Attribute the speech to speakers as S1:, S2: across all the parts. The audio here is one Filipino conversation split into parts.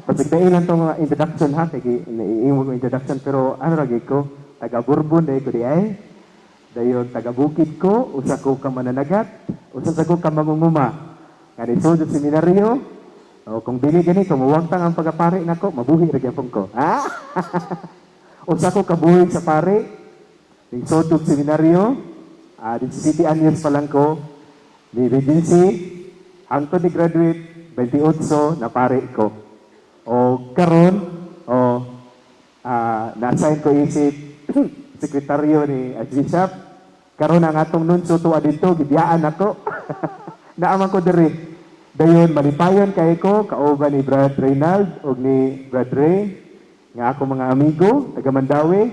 S1: Pasigdain lang itong introduction ha, kaya naiingon ko introduction, pero ano lagi ko, taga Bourbon, dahil ko di ay, dayon taga Bukid ko, usa ko ka mananagat, usa sa ko ka mangunguma. Kani so sa seminaryo, o kung dili gani, kumuwagtang ang pagapari nako, mabuhi ra gyapon ko. Ha? Usa ko kabuhi sa pare, ning sodok seminaryo, di City Anyos pa lang ko, ni Regency, hangtod ni graduate, 28 na pare ko. O karon, na-assign ko isip, sekretaryo ni Archbishop, karon ang atong nunso tuwa dito, gibiyaan ako. Naaman ko diri. Dayon, malipayon kay ko, kauban ni Brad Reynald o ni Brad Ray, nga ako mga amigo, taga Mandawi,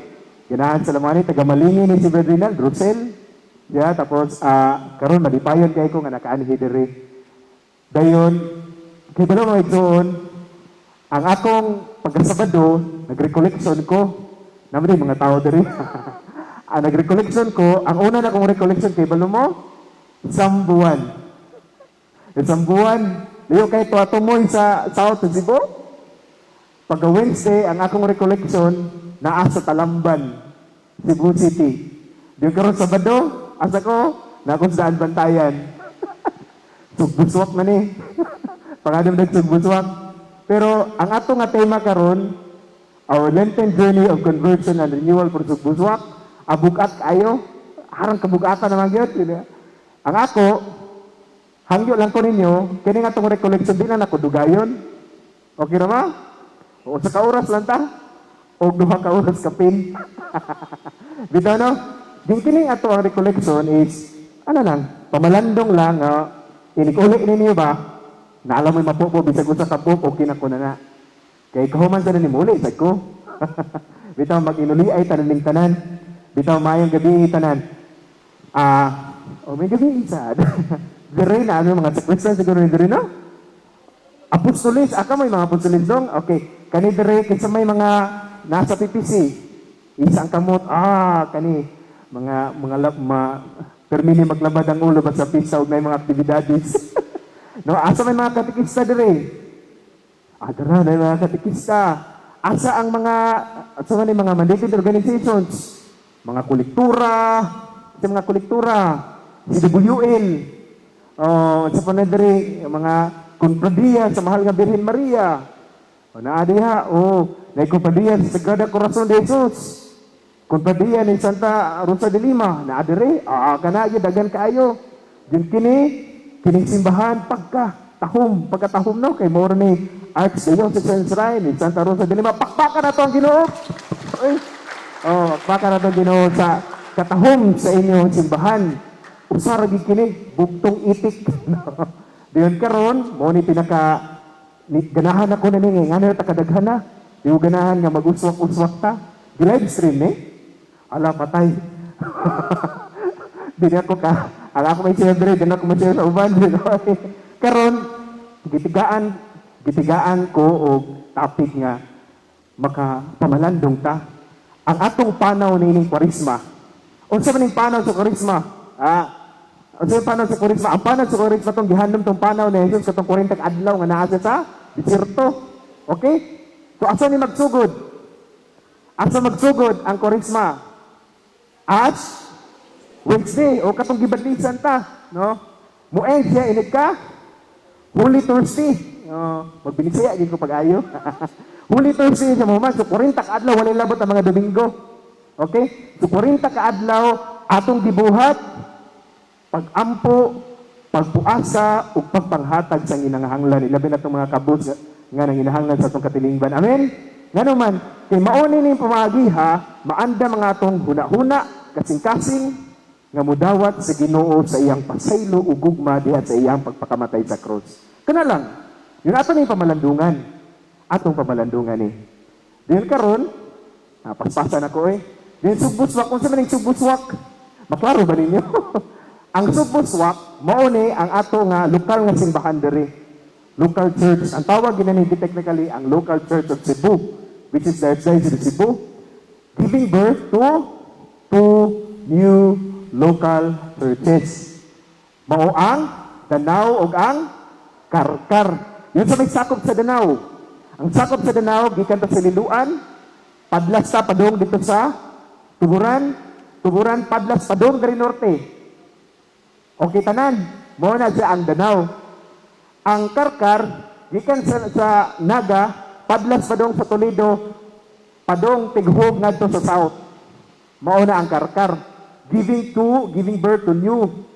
S1: ganahan sa lamani, taga Malingi ni si Brad Reynald, Rosel. Yeah, tapos, karon malipayon kay ko, nga nakaanihi diri. Dayon, kay bala mga igsoon, ang akong pagkasabado, nag-recollection ko, naman mga tao diri. Nag-recollection ko, ang una na kong recollection kay balo mo, Sambuan. Isang buwan, liyo kay tumoy sa South Cebu. Pagka Wednesday, ang akong recollection, naa sa Talamban, Cebu City. Di karon Sabado, asa ko, na akong saan bantayan. Sugbuswak man eh. Pangadam na sugbuswak. Pero ang ato nga tema karon, our Lenten journey of conversion and renewal for Sugbuswak, abugat kayo, harang kabugatan naman yun. Ang ako, hangyo lang ko ninyo, kini nga itong recollection din na nakudugayon. Okay na ba? O sa kauras lang ta? O duha ka oras kapin? Dito no? Din kini ato ang recollection is, ano lang, pamalandong lang, inikuli ninyo ba? Na alam mo yung mapupo, bisag ko sa kapop, okay na ko na na. Kaya kahuman sa ni muli, isag ko. Bitaw mag-inuli ay tananing tanan. Bitaw mayong gabi tanan. May gabi isa. Dere na ano mga sakristiyan siguro ni dere no? Apostolis, aka may mga apostolis dong. Okay, kani dere kinsa may mga nasa PPC. Isang kamot, kani mga permini maglabad ang ulo ba sa pizza ug may mga aktibidades. No, asa may mga katikista dere? Dara na mga katikista. Asa ang mga mandated organizations, mga kolektura, CWL, sa panadari, mga kumpradiya sa mahal nga Birhen Maria. Naadiha, na kumpradiya sa Sagrada Corazon de Jesus. Kumpradiya ni Santa Rosa de Lima. Naadiri, kanagyo, dagan kaayo. Yung kining simbahan, pagkatahom, no? Kay more ni Archdiocese Shrine ni Santa Rosa de Lima. Pakpakan na to ang Ginoo. Pakpakan na to ang Ginoo sa katahom sa inyong simbahan. Usara gikini, bugtong itik. Diyon karon, mo ni ganahan ako na ni, nga na takadaghan na. Yung ganahan nga mag-uswak-uswak ta. Di-live stream ala patay. Dili ako ang ako may siyempre, din ako may sa uban. Karon, gitigaan ko o topic nga, makapamalandong ta. Ang atong panaw na ining kwarisma. Unsa man ning panaw sa kwarisma? Unsa yung panaw sa kwarisma? Ang panaw sa kwarisma itong gihandom itong panaw na Jesus katong 40 adlaw nga naasa sa desierto. Okay? So, asa ni magsugod? Asa magsugod ang kwarisma? Ash Wednesday, o katong gibadlisan ta. No? Mueng siya, init ka? Holy Thursday. Magbinisaya, ko pag-ayo. Holy Thursday sa mga so 40 ka-adlaw, walay labot ang mga Domingo. Okay? So 40 ka-adlaw, atong gibuhat, pag-ampo, pagpuasa, ug pagpanghatag sa inangahanglan. Ilabi na itong mga kabus nga nang inahanglan sa itong katilingban. Amen? Nga naman, kay mauni ning pamagiha, maanda mga atong huna-huna, kasing-kasing, nga mudawat sa Ginoo sa iyang pasaylo ug gugma diha sa iyang pagpakamatay sa cross. Kana lang, yun ato ning pamalandungan. Atong pamalandungan ni. Diyon karon, paspasan ako Diyon sugbuswak, kung sa maning sugbuswak, maklaro ba ninyo? Ang sugbuswak, mao ni ang ato nga lokal nga simbahan diri. Local church. Ang tawag ginani technically ang local church of Cebu, which is the Archdiocese of Cebu, giving birth to two new local churches. Mao ang Danao ug ang Karkar. Yun sa may sakop sa Danao. Ang sakop sa Danao, gikan ta sa Liluan, padlas ta padung dito sa Tuburan, Tuburan, padlas padung dari Norte. Okay, tanan, mo na siya ang Danao. Ang Karkar, gikan sa Naga, padlas padung sa Toledo, padung tighog ngadto sa South. Mao na ang Karkar. Giving birth to new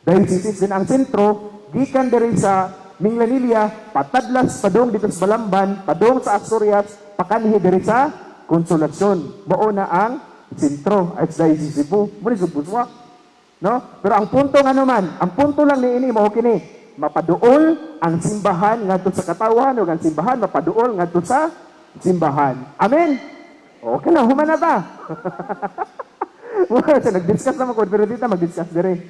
S1: dioceses. Din ang sentro, gikan diri sa Minglanilia, patadlas padung dito sa Balamban, padung sa Asturias, pakanhi diri sa Konsolasyon. Mao na ang sentro at Diocese Cebu. Muna sa Buswak. No? Pero ang punto nga naman, ang punto lang ni ini mao kini, mapaduol ang simbahan ngadto sa katawan ug ang simbahan mapaduol ngadto sa simbahan. Amen. Okay na, human na ta. Well, nag-discuss naman ko, pero dito mag-discuss dire.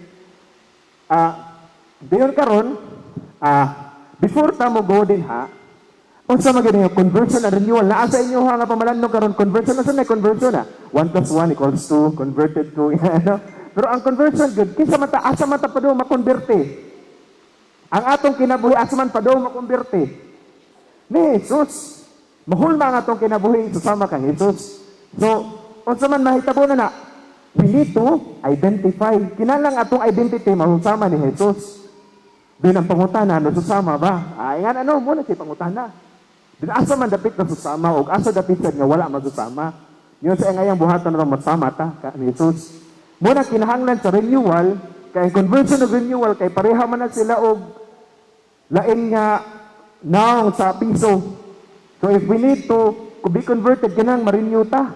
S1: Diyon karon, before ta mo go din ha, unsa magani yung conversion and renewal naa sa inyo ha nga pamalandong karon conversion na sa conversion 1 plus 1 equals 2 converted to ano. Pero ang conversion good kinsa man ta asa man ta padaw makonberte. Ang atong kinabuhi asa man padaw makonberte. Ni Jesus mahulma ang atong kinabuhi susama kang Jesus. So unsa man mahitabo na we need to identify kinahanglan atong identity mahusama ni Jesus. Din ang pangutana, nasusama ba? Ay nga ano, muna si pangutana. Din asa man dapit na susama o asa dapit sad nga wala masusama. Yun sa ngayang buhatan na masama ta ka ni Jesus. Muna kinahanglan sa renewal, kay conversion of renewal, kay pareha man na sila og lain nga naong sa piso. So if we need to be converted, kinang ma-renew ta.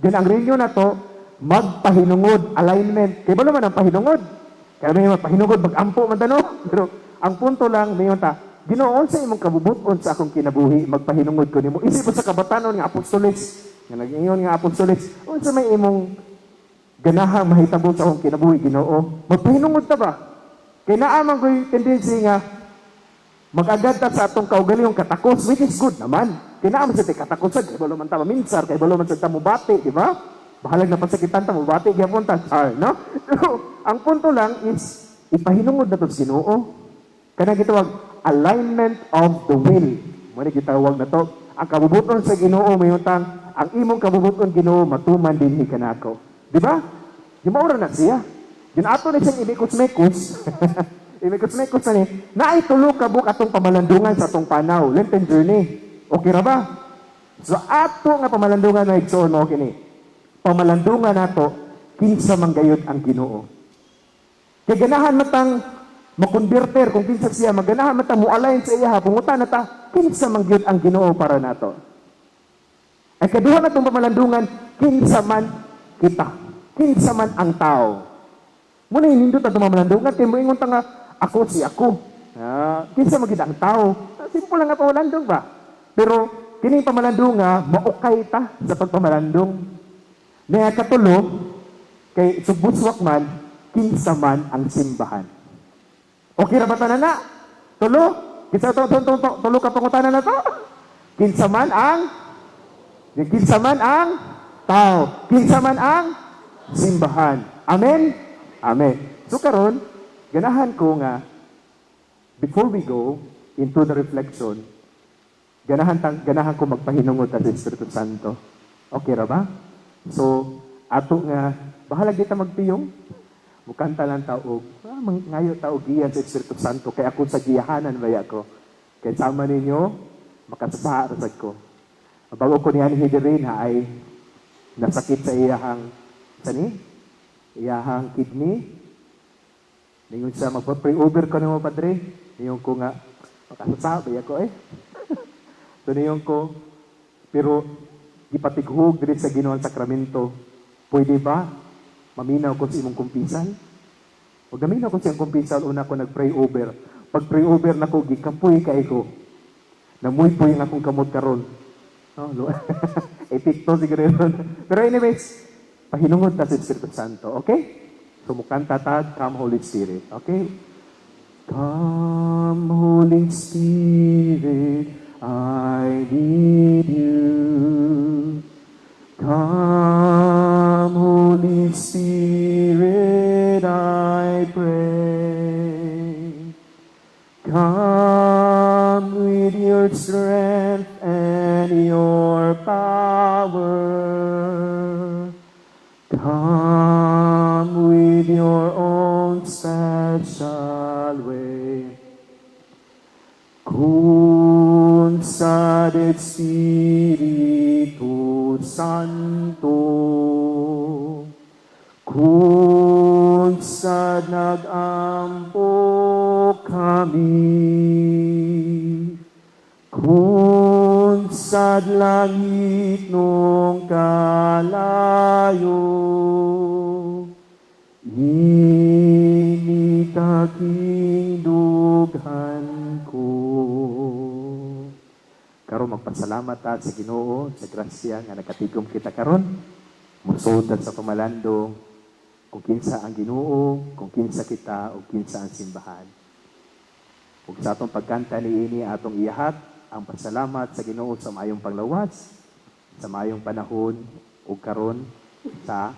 S1: Din ang renew na to, magpahinungod, alignment. Kaya ba naman ang pahinungod? Kaya may mapahinungod, mag-ampo man tano. Pero ang punto lang, mayon ta, Ginoo sa imong kabubuton sa akong kinabuhi, magpahinungod ko nimo. Isip sa kabatanon nga apostoles, nga nag-ingon nga apostoles, unsa may imong ganahang mahitabo sa akong kinabuhi, Ginoo? Magpahinungod ta ba? Kay naa man ko'y tendency nga mag-agad ta sa atong kaugalingong katakos, which is good naman. Kay naa man sa katakosan, kay balo man ta maminsar, kay balo man sa tamubati, di ba? Bahalag na pasakitan ta, mubati, gyapon ta, no? Pero ang punto lang is, ipahinungod na to sa Ginoo. Kanang gitawag alignment of the will. Muna gitawag na to. Ang kabubuton sa Ginoo mayutang ang imong kabubuton Ginoo matuman dinhi kanako. Di ba? Di maura na siya. Yun ato na siyang imikos-mekos. Imikos-mekos na ni. Naitulo ka buk atong pamalandungan sa atong panaw. Lenten journey. Okay ra ba? So ato nga pamalandungan na igsoon mo kini. Pamalandungan nato kinsa manggayod ang Ginoo. Kay ganahan matang makonverter kung kinsa siya maganahan mata mo align sa iya pungutan na ta kinsa man gyud ang Ginoo para nato. Ay kaduha na tong pamalandungan kinsa man kita, kinsa man ang tao. Muna hinindot ang pamalandungan kay moingon ta nga ako si ako. Kinsa man gyud ang tao. Simple lang nga pamalandong ba. Pero kining pamalandunga maukay ta sa pagpamalandong. Nya katulo kay subuswak man kinsa man ang simbahan. Okay ra ba tanan na? Tulo? Tulo ka pangutanan na to? Kinsa man ang tao. Kinsa man ang simbahan. Amen? Amen. So karon, ganahan ko nga, before we go into the reflection, ganahan ko magpahinungod sa Espiritu Santo. Okay ra ba? So, ato nga, bahalag dito magpiyong, mukanta lang taog, ngayon taog giyan sa Espiritu Santo, kaya ako sa giyahanan ba ako. Kaya sama ninyo, makasabaha rasad ko. Bago ko niyan hidirin ha ay nasakit sa iyahang kidney. Ningon sa magpa-pray over ko naman padre. Ningon ko nga, makasabaha ba ako So ningon ko, pero ipatighug diri sa Ginoong sakramento, pwede ba maminaw ko sa imong kumpisan? O gaminaw ko sa imong kumpisan, una ko nag-pray over. Pag pray over na ko, gikapoy kay ko. Namuy-poy ang akong kamot karon. No? Epikto siguro yun. Pero anyways, pahinungod ta sa Espiritu Santo. Okay? So mukanta ta, Come Holy Spirit. Okay? Come Holy Spirit, I need you. Come, Holy Spirit, I pray. Come with your strength and and your power. Come with your own special way. Kun sa Espiritu Santo, kun sa nagampo kami, kun sa langit nung kalayo, initaking dughan ko. Karon magpasalamat ta sa Ginoo sa grasya nga nakatigom kita karon. Musudan sa pamalandong kung kinsa ang Ginoo, kung kinsa kita o kinsa ang simbahan. Ug sa atong pagkanta niini atong iyahat ang pasalamat sa Ginoo sa maayong panglawas, sa maayong panahon ug karon sa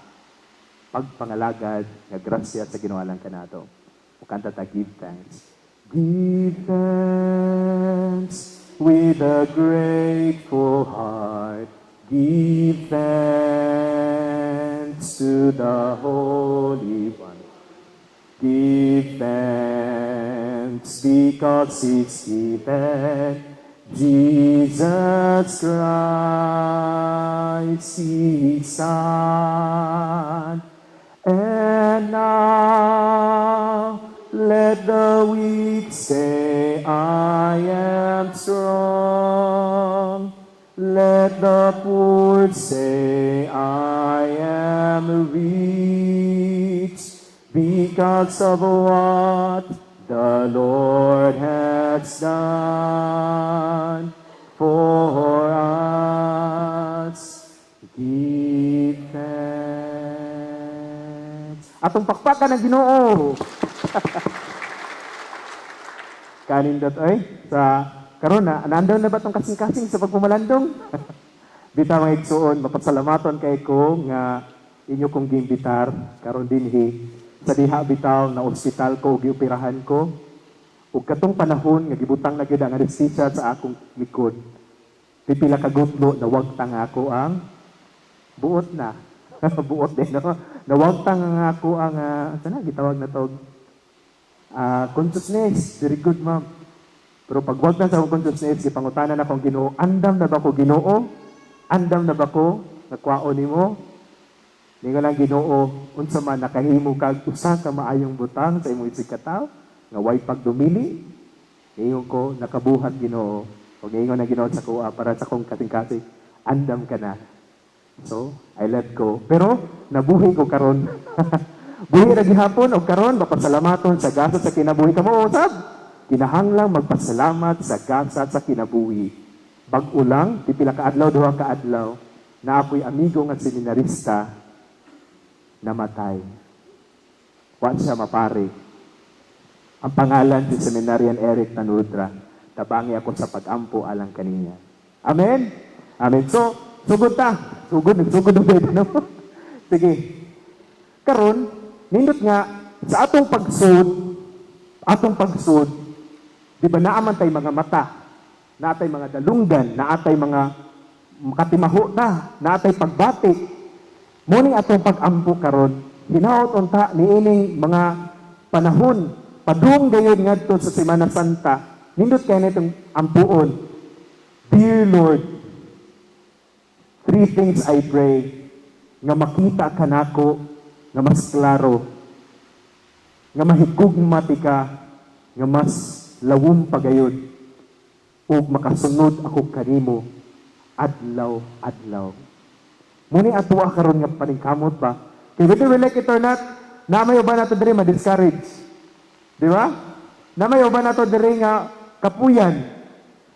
S1: pagpangalagad nga grasya sa Ginoo lang kanato. Ug kanta ta give thanks. Give thanks with a grateful heart. Give thanks to the Holy One. Give thanks because it's given. Jesus Christ, His Son. And now let the weak say, I am strong. Let the poor say, I am rich, because of what the Lord has done for us. Give thanks. Atong pakpakan ng Ginoo. Kanindot ay sa karon na nandaw na ba tong kasing-kasing sa pagpumalandong? Bitaw mga igsuon, mapasalamaton kay ko nga inyo kong gimbitar karon dinhi sa diha bitaw na ospital ko ug gioperahan ko. Ug katong panahon nga gibutang na gyud ang anesthesia sa akong likod. Pipila ka gutlo na wagtang ako ang buot na. Buot din no. Nawagtang nga ako ang sana gitawag na tog consciousness. Very good, ma'am. Pero pag wag na sa akong consciousness, ipangutanan akong Ginoo, andam na ba ko Ginoo? Andam na ba ko? Nagkwao nimo? Ningo lang Ginoo, unsa man nakahimo kag usa ka maayong butang sa imong isikataw, nga way pagdumili. Ningo ko nakabuhat Ginoo. Ug ningo na Ginoo sa kuha para sa kong kating-kating, andam ka na. So, I let go. Pero nabuhi ko karon. Buhi ra gihapon og karon mapasalamaton sa gasa sa kinabuhi kamo usab. Kinahanglang magpasalamat sa gasa sa kinabuhi. Bag-o lang, pipila ka adlaw, duha ka adlaw, na ako'y amigo nga seminarista namatay. Wa siya mapare. Ang pangalan si Seminarian Eric Tanudra. Tabangi ako sa pag-ampo alang kaniya. Amen? Amen. So, sugod ta. Sugod no? Sige. Karon, nindot nga, sa atong pagsud, di ba naaman tay mga mata, naatay mga dalunggan, naatay mga makatimaho naatay pagbatik. Muni atong pag-ampo karon, hinaot unta niining mga panahon, padung gayon ngadto sa Semana Santa, nindot kay nitong ampuon. Dear Lord, 3 things I pray, nga makita ka nako, nga mas klaro, nga mahigugma ka, nga mas lawom pagayod, ug makasunod ako kanimo adlaw-adlaw. Muni atuwa karon nga paningkamot ba? Kay whether we like it or not, namayo ba nato diri ma-discourage? Di ba? Namayo ba nato diri nga kapuyan?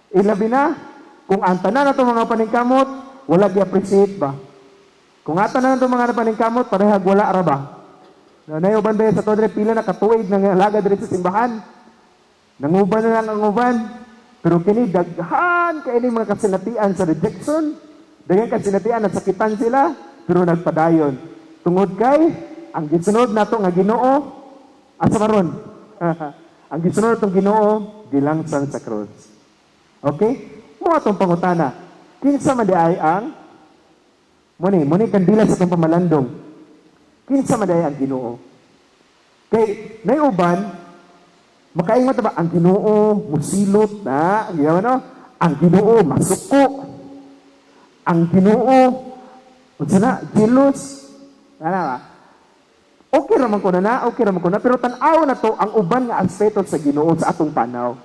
S1: Ilabi na kung ang tanan nato mga paningkamot wala gi-appreciate ba? Kung ata na nato mga paningkamot parehag wala ra ba? Nayo banday sa to diri pila na katuig nga laga diri sa simbahan. Nanguban na lang ang uban. Pero kini daghan kay ini mga kasinatian sa rejection. Daghan kasinatian na sakitan sila pero nagpadayon. Tungod kay ang gisunod nato nga Ginoo asa karon? Ang gisunod natong Ginoo dilangsan sa cross. Okay? Mo atong pangutana. Kinsa man di ay ang muni kandila sa itong pamalandong. Kinsa man di ay ang Ginoo. Kay nay uban makaingon ta ba ang Ginoo musilot na, di ba no? Ang Ginoo masuko. Ang Ginoo unsa na jealous. Ana ba? Okay raman ko na, pero tan-aw na to ang uban nga aspeto sa Ginoo sa atong panaw.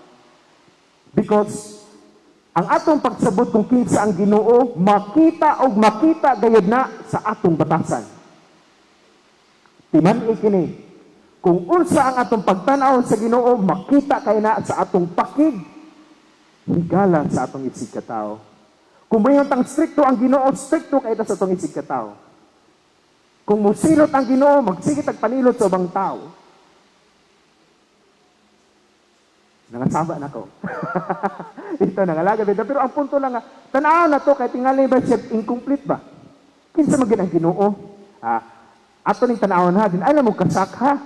S1: Because ang atong pagsabot kung kinsa ang Ginoo, makita gayud na sa atong batasan. Timan kini, kung unsa ang atong pagtanaw sa Ginoo, makita kay na sa atong pakig, higala sa atong isig katao. Kung mayroon tang stricto ang Ginoo, stricto kay sa atong isig katao. Kung musilot ang Ginoo, magsigit ang panilot sa ubang tao. Nangasaba na ko. Ito, nangalaga bida. Pero ang punto lang nga, tanaw na to, kaya tingali ba siya incomplete ba? Kinsa magin ang Ginoo? Ato ning tanaw na din, ay mo kasak ha?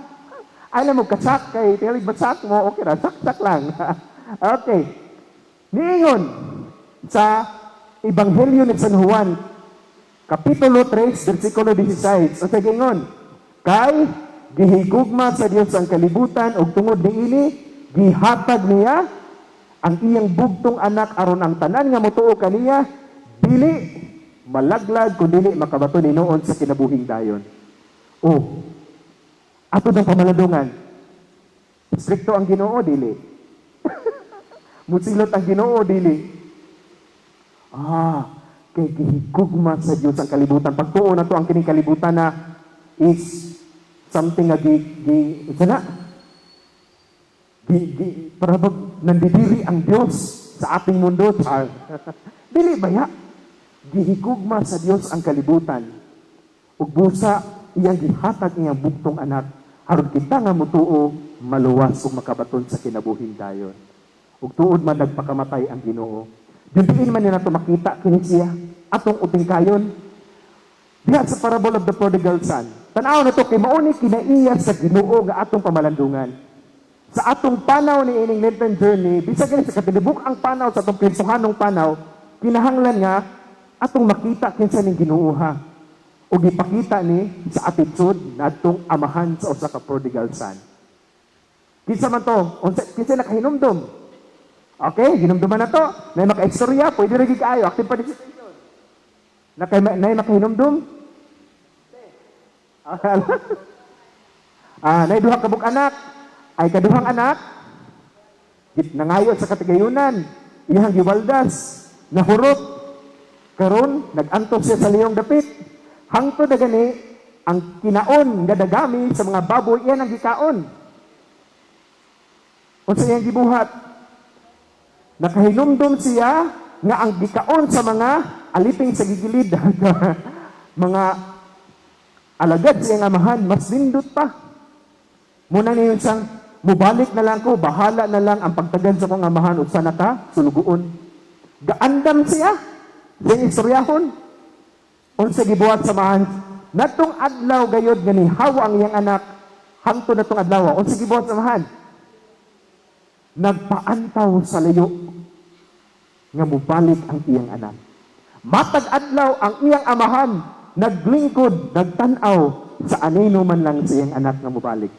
S1: Ay mo kasak, kay tingali basak mo, okay ra, sak lang. Okay. Niingon, sa Ebanghelyo ni San Juan, Kapitulo 3, versikulo 16, o sa gingon, kay gihigugma sa Dios ang kalibutan, ug tungod niini, gihatag niya ang iyang bugtong anak aron ang tanan nga motuo kaniya dili malaglag kun dili makabato ninuon sa kinabuhing dayon. Oh. Ato ng pamaladungan. Strikto ang Ginoo dili. Musilot ang Ginoo dili. Kay gihigugma sa Dios ang kalibutan. Pagtuo na to ang kining kalibutan na is something nga para bag nandidiri ang Diyos sa ating mundo. Dili ba ya? Gihigugma sa Diyos ang kalibutan. Ug busa iyang gihatag iyang buktong anak aron kita nga mutuo maluwas ug makabaton sa kinabuhing dayon. Ug tuod man nagpakamatay ang Ginoo. Diin man nila to makita kini siya atong utingkayon. Diha sa parable of the prodigal son. Tan-aw na to kay mao ni kinaiya sa Ginoo nga atong pamalandungan. Sa atong panaw ni ining Lenten journey, bisag sa katibuk ang panaw sa atong pinsuhanong panaw, kinahanglan nga atong makita kinsa ning Ginoo ha. O gipakita ni sa attitude na atong amahan sa usa ka prodigal son. Kinsa man to? Kinsa nakahinumdum? Okay, hinumduman na to. Nay maka-istorya, pwede ra gid kaayo, active participation. Nay makahinumdum? Nay duha ka bug anak. Ay kaduhang anak, nangayo sa katigayunan, iyang giwaldas, nahurot, karon nagantos siya sa liyong dapit. Hangtod na gani, ang kinaon nga dagami sa mga baboy, iyan ang gikaon. Unsa iyang gibuhat? Nakahinumdum siya nga ang gikaon sa mga aliping sa gigilid, mga alagad sa iyang amahan, mas lindot pa. Muna niyon siyang, mubalik na lang ko, bahala na lang ang pagtagan sa kong amahan o sana ka, sulugoon. Gaandam siya, yung istoryahon. Unsa gibuhat samahan, natong adlaw gayod gani hawa ang iyang anak, hangto natong adlaw, unsa gibuhat samahan? Nagpaantaw sa layo, nga mubalik ang iyang anak. Matag adlaw ang iyang amahan, naglingkod, nagtanaw, sa anino man lang sa iyang anak nga mubalik.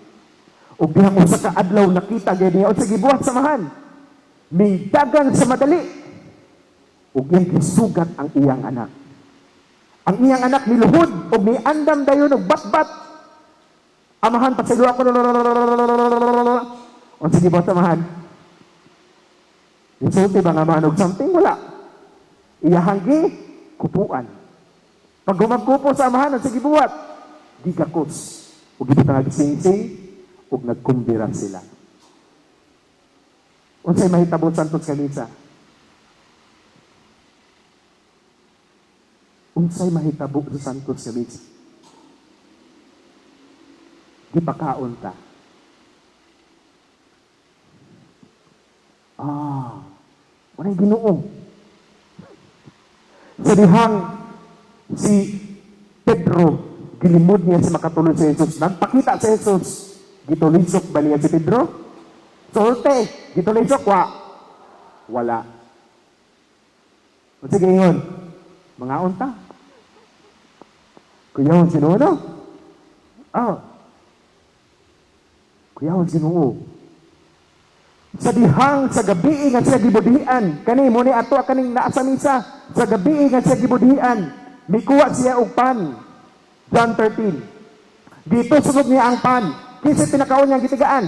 S1: O bihang usa ka adlaw nakita gyud niya sa gibuhat samahan. Mingdagan sa madali. Ug iyang gisugat ang iyang anak. Ang iyang anak niluhod ug niandam dayon og batbat. Amahan pagsaluwa ko. O sige ba samahan? Insulti ba nga amahan og something? Wala. Iyahang kupuan. Pag gumagkupo sa amahan, sige buhat. Gigakos. O gibutang nagsing-sing ug nagkumbira sila. Unsay mahitabo Santos Camisa? Unsay mahitabo sa Santos Camisa? Gipakaon ta. Unay Ginoo. Sa dihang si Pedro gilimod niya sa makatulog sa Jesus. Nagpakita sa Jesus. Gitulisok ba niya si Pedro? Solte. Gitulisok wa? Wala. O sige, ingon. Mga unta. Kuyahon Ginoo, no? Oh. Kuyahon Ginoo. Sa dihang sa gabi nga siya gibudihan, kani mo ni ato kaning naa sa misa, sa gabi nga siya gibudihan, mikuha siya og pan. John 13. Dito sunod niya ang pan. Kinsa pinakaon niyang gitigaan?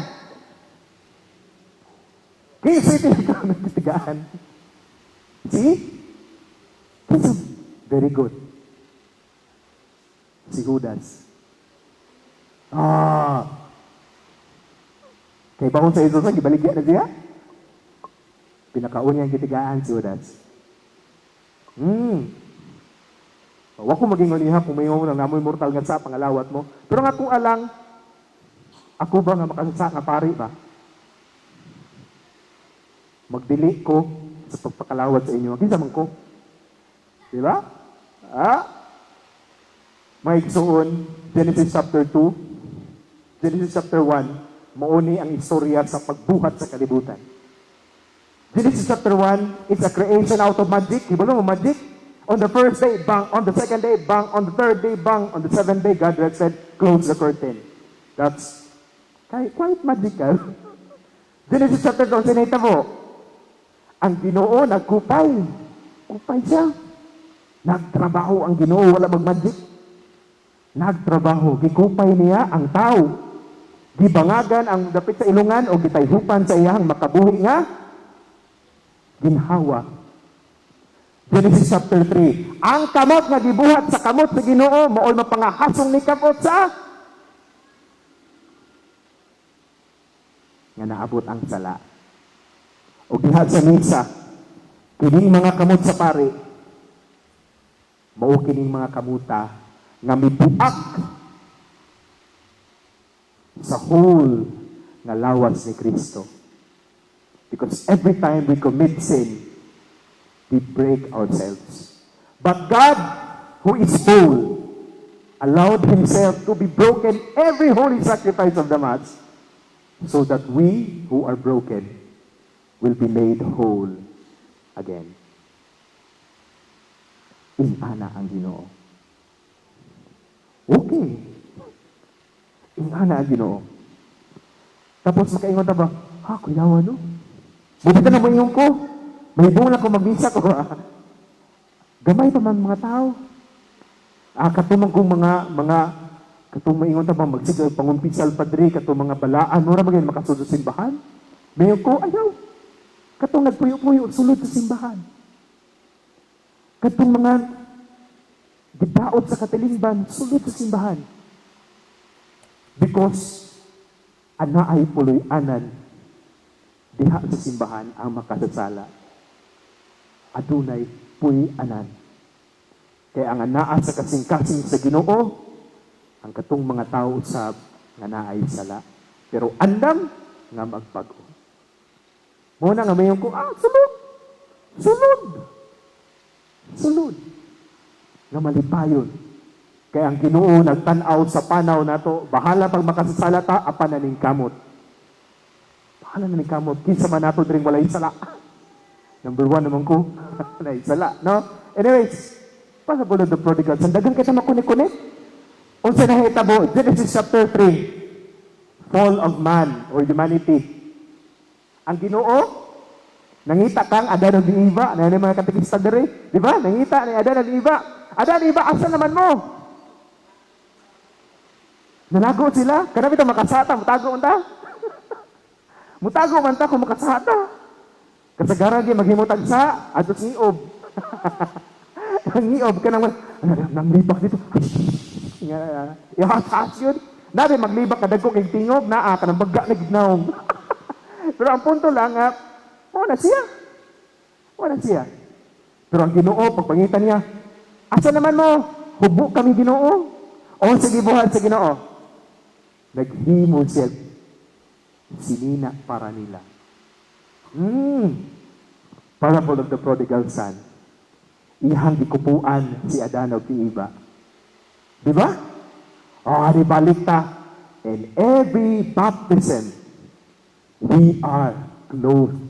S1: Kinsa pinakaon niyang gitigaan? See? Kinsa? Very good. Si Judas. Kay bawon sa Jesus, gibaligya na siya. Pinakaon niya ang gitigaan si Judas. Wa ko maging uniha kung may mo nang namoy mortal nga sa pangalawat mo. Pero nga kung alang, ako ba nga makasasa nga pari ba? Magdili ko sa pagpakalawat sa inyo. Kinsa man ko? Di ba? May igsuon, Genesis chapter 2, Genesis chapter 1, mauni ang istorya sa pagbuhat sa kalibutan. Genesis chapter 1 is a creation out of magic. Di ba mo magic? On the first day, bang. On the second day, bang. On the third day, bang. On the seventh day, God said, close the curtain. That's quite magical. Genesis chapter 2, sinita mo, ang Ginoo nagkupay. Kupay siya. Nagtrabaho ang Ginoo, wala mag-magic. Nagtrabaho, gikupay niya ang tao. Gibangagan ang dapit sa ilungan o gitayhupan sa iyang makabuhi nga ginhawa. Genesis chapter 3. Ang kamot nga gibuhat sa kamot sa Ginoo mao'y mapangahasong ni kamot sa nga naabot ang sala. O gihat sa misa kining mga kamot sa pari mao kining mga kamuta nga mibuak sa whole nga lawas ni Kristo. Because every time we commit sin, we break ourselves. But God, who is whole, allowed Himself to be broken every holy sacrifice of the Mass, so that we who are broken will be made whole again. Ingana ang Ginoo. Okay. Ingana ang Ginoo. Tapos makaingon ta ba? Kuyawan no? Bukita na mo ingon ko. May buong ako magbisa ko. Gamay pa man mga tao. Katumang kong mga katong maingon ta ba magsigay pangumpisal padre katong mga balaan ora magay makasud sa simbahan. Mayo ko ayaw. Katong nagpuyo-puyo sulod sa simbahan. Katong mga gidaot sa katilingban sulod sa simbahan. Because ana ay puloy-anan diha sa simbahan ang makasasala. Adunay puy-anan. Kaya ang anaa sa kasing-kasing sa Ginoo, ang katong mga tao usab nga naay sala. Pero andam nga magbago. Muna nga mayon ko, sulod! Sulod! Sulod! Nga malipayon. Kaya ang Ginoo nagtan-aw sa panaw nato, bahala pag makasasala ta, apan na ning kamot. Bahala na ning kamot. Kinsa man nato dring walay sala. Number 1 naman ko, walay sala, no? Anyways, Parable of the Prodigal Son, dagan kita makunik-kunik. Unsa na hitabo? Genesis chapter 3, fall of man or humanity. Ang Ginoo, nangita kang Adan ug Eva, na mga katekista diri, di ba? Nangita ni Adan ug Eva. Adan ug Eva, asa naman mo? Nalago sila, kana bitaw makasata, mutago man ta. Mutago man ta kung makasata. Kasagaran di maghimutag sa adto niob. Ang niob ka nang nanglibak dito. Ihataas yun. Nabi maglibak ka dagko kay tingob naa ka nang bagga na gignaong. Pero ang punto lang nga, wala siya. Wala siya. Pero ang Ginoo pagpangitan niya, asa naman mo? Hubo kami Ginoo. O sige buhat sa Ginoo. Naghimo siya sinina para nila. Parable of the Prodigal Son. Ihang gikupuan si Adan ug si Eva. Di ba? Di balik ta. And every baptism, we are clothed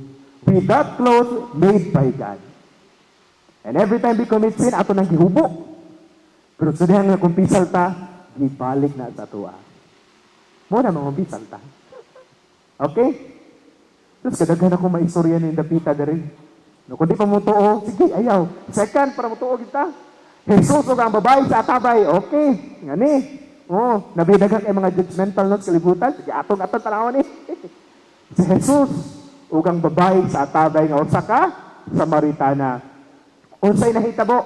S1: with that cloth made by God. And every time we commit sin, ato nang gihubo. Pero sa dihang nga kumpisal ta, gibalik na sa tuwa. Muna mga kumpisal ta. Okay? Tapos kadaghan ako maistorya ni Dapita na rin. No, kung di pa mo tuo, sige, ayaw. Second, para mo tuo kita. Jesus o ang babae sa atabay. Okay. Ngani. Oh, nabidagan kay mga judgmental notes kalibutan. Sige, atong tanawan ni. Si Jesus o ang babae sa atabay nga usa ka Samaritana. Unsay nahitabo?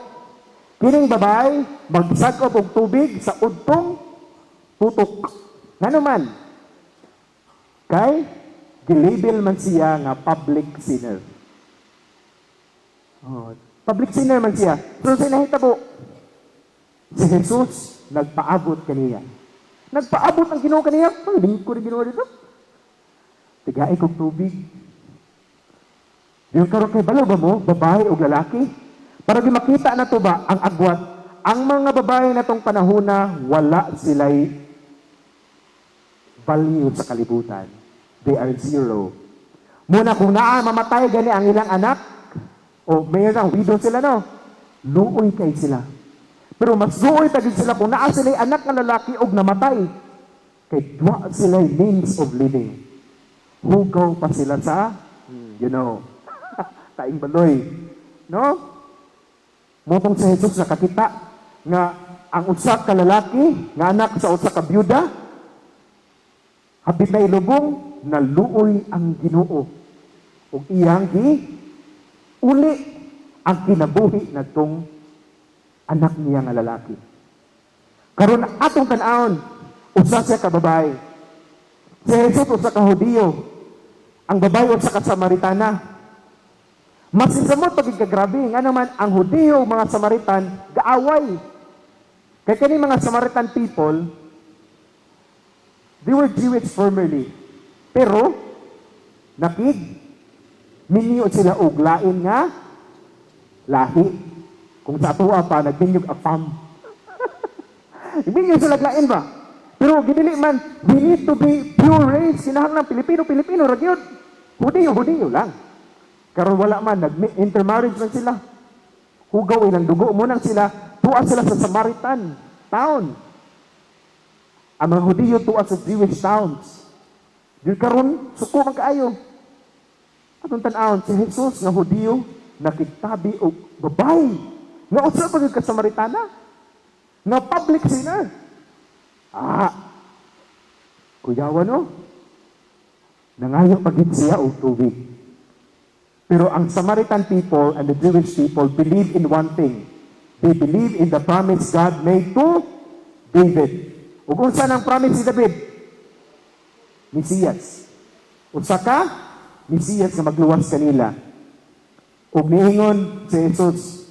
S1: Kining babae magsakop og tubig sa udtong tutok. Ngano man? Kay gilabel man siya nga public sinner. Oh, public sinner man siya. Pero sa nahitabo, si Jesus nagpaabot kaniya. Nagpaabot ang Ginoo kaniya. Ang lingkod ang Ginoo dito. Tigay kog tubig. Yung karon kay balo ba mo, babae o lalaki? Para di makita na to ba ang agwat, ang mga babae na tong panahona, wala sila'y value sa kalibutan. They are zero. Muna kung mamatay gani ang ilang anak, o mayroong widow sila, no? Luoy kay sila. Pero mas luoy tagid sila kung naa sila'y anak na lalaki o namatay. Kay dwa sila'y means of living. Hugaw pa sila sa, taing baloy. No? Motong si Jesus nakakita nga ang usa ka lalaki nga anak sa usa ka byuda hapit na ilubong naluoy ang Ginoo ug iyang uli ang kinabuhi nadtong anak niya nga lalaki. Karon atong tan-awon usa siya ka babae. Si Jesus usa ka Hudiyo, ang babae usa ka Samaritana. Masisamot pagig kagrabe nga naman ang Hudiyo mga Samaritan gaaway. Kaya kani mga Samaritan people, they were Jewish formerly. Pero minyo sila og lain nga lahi. Kung sa atuwa pa nagbinyog afam. Minyo sila lain ba? Pero gidili man, we need to be pure race. Kinahanglan Pilipino ra gyud. Hudiyo lang. Karon wala man, nag-intermarriage man sila. Hugaw ilang dugo mo nang sila, tuwa sila sa Samaritan town. Ang mga Hudiyo tuwa sa Jewish towns. Yun karon, suko man kaayo. Atong tan-awon, si Jesus nga Hudiyo, nakitabi o babae. Nga usa pa ka Samaritana. Nga public sinner. Kuyawan no? Nangayo pagit siya o tubig. Pero ang Samaritan people and the Jewish people believe in one thing. They believe in the promise God made to David. Ug unsa nang promise ni David? Mesiyas. Usa ka Mesiyas nga magluwas kanila. Ug niingon si Jesus,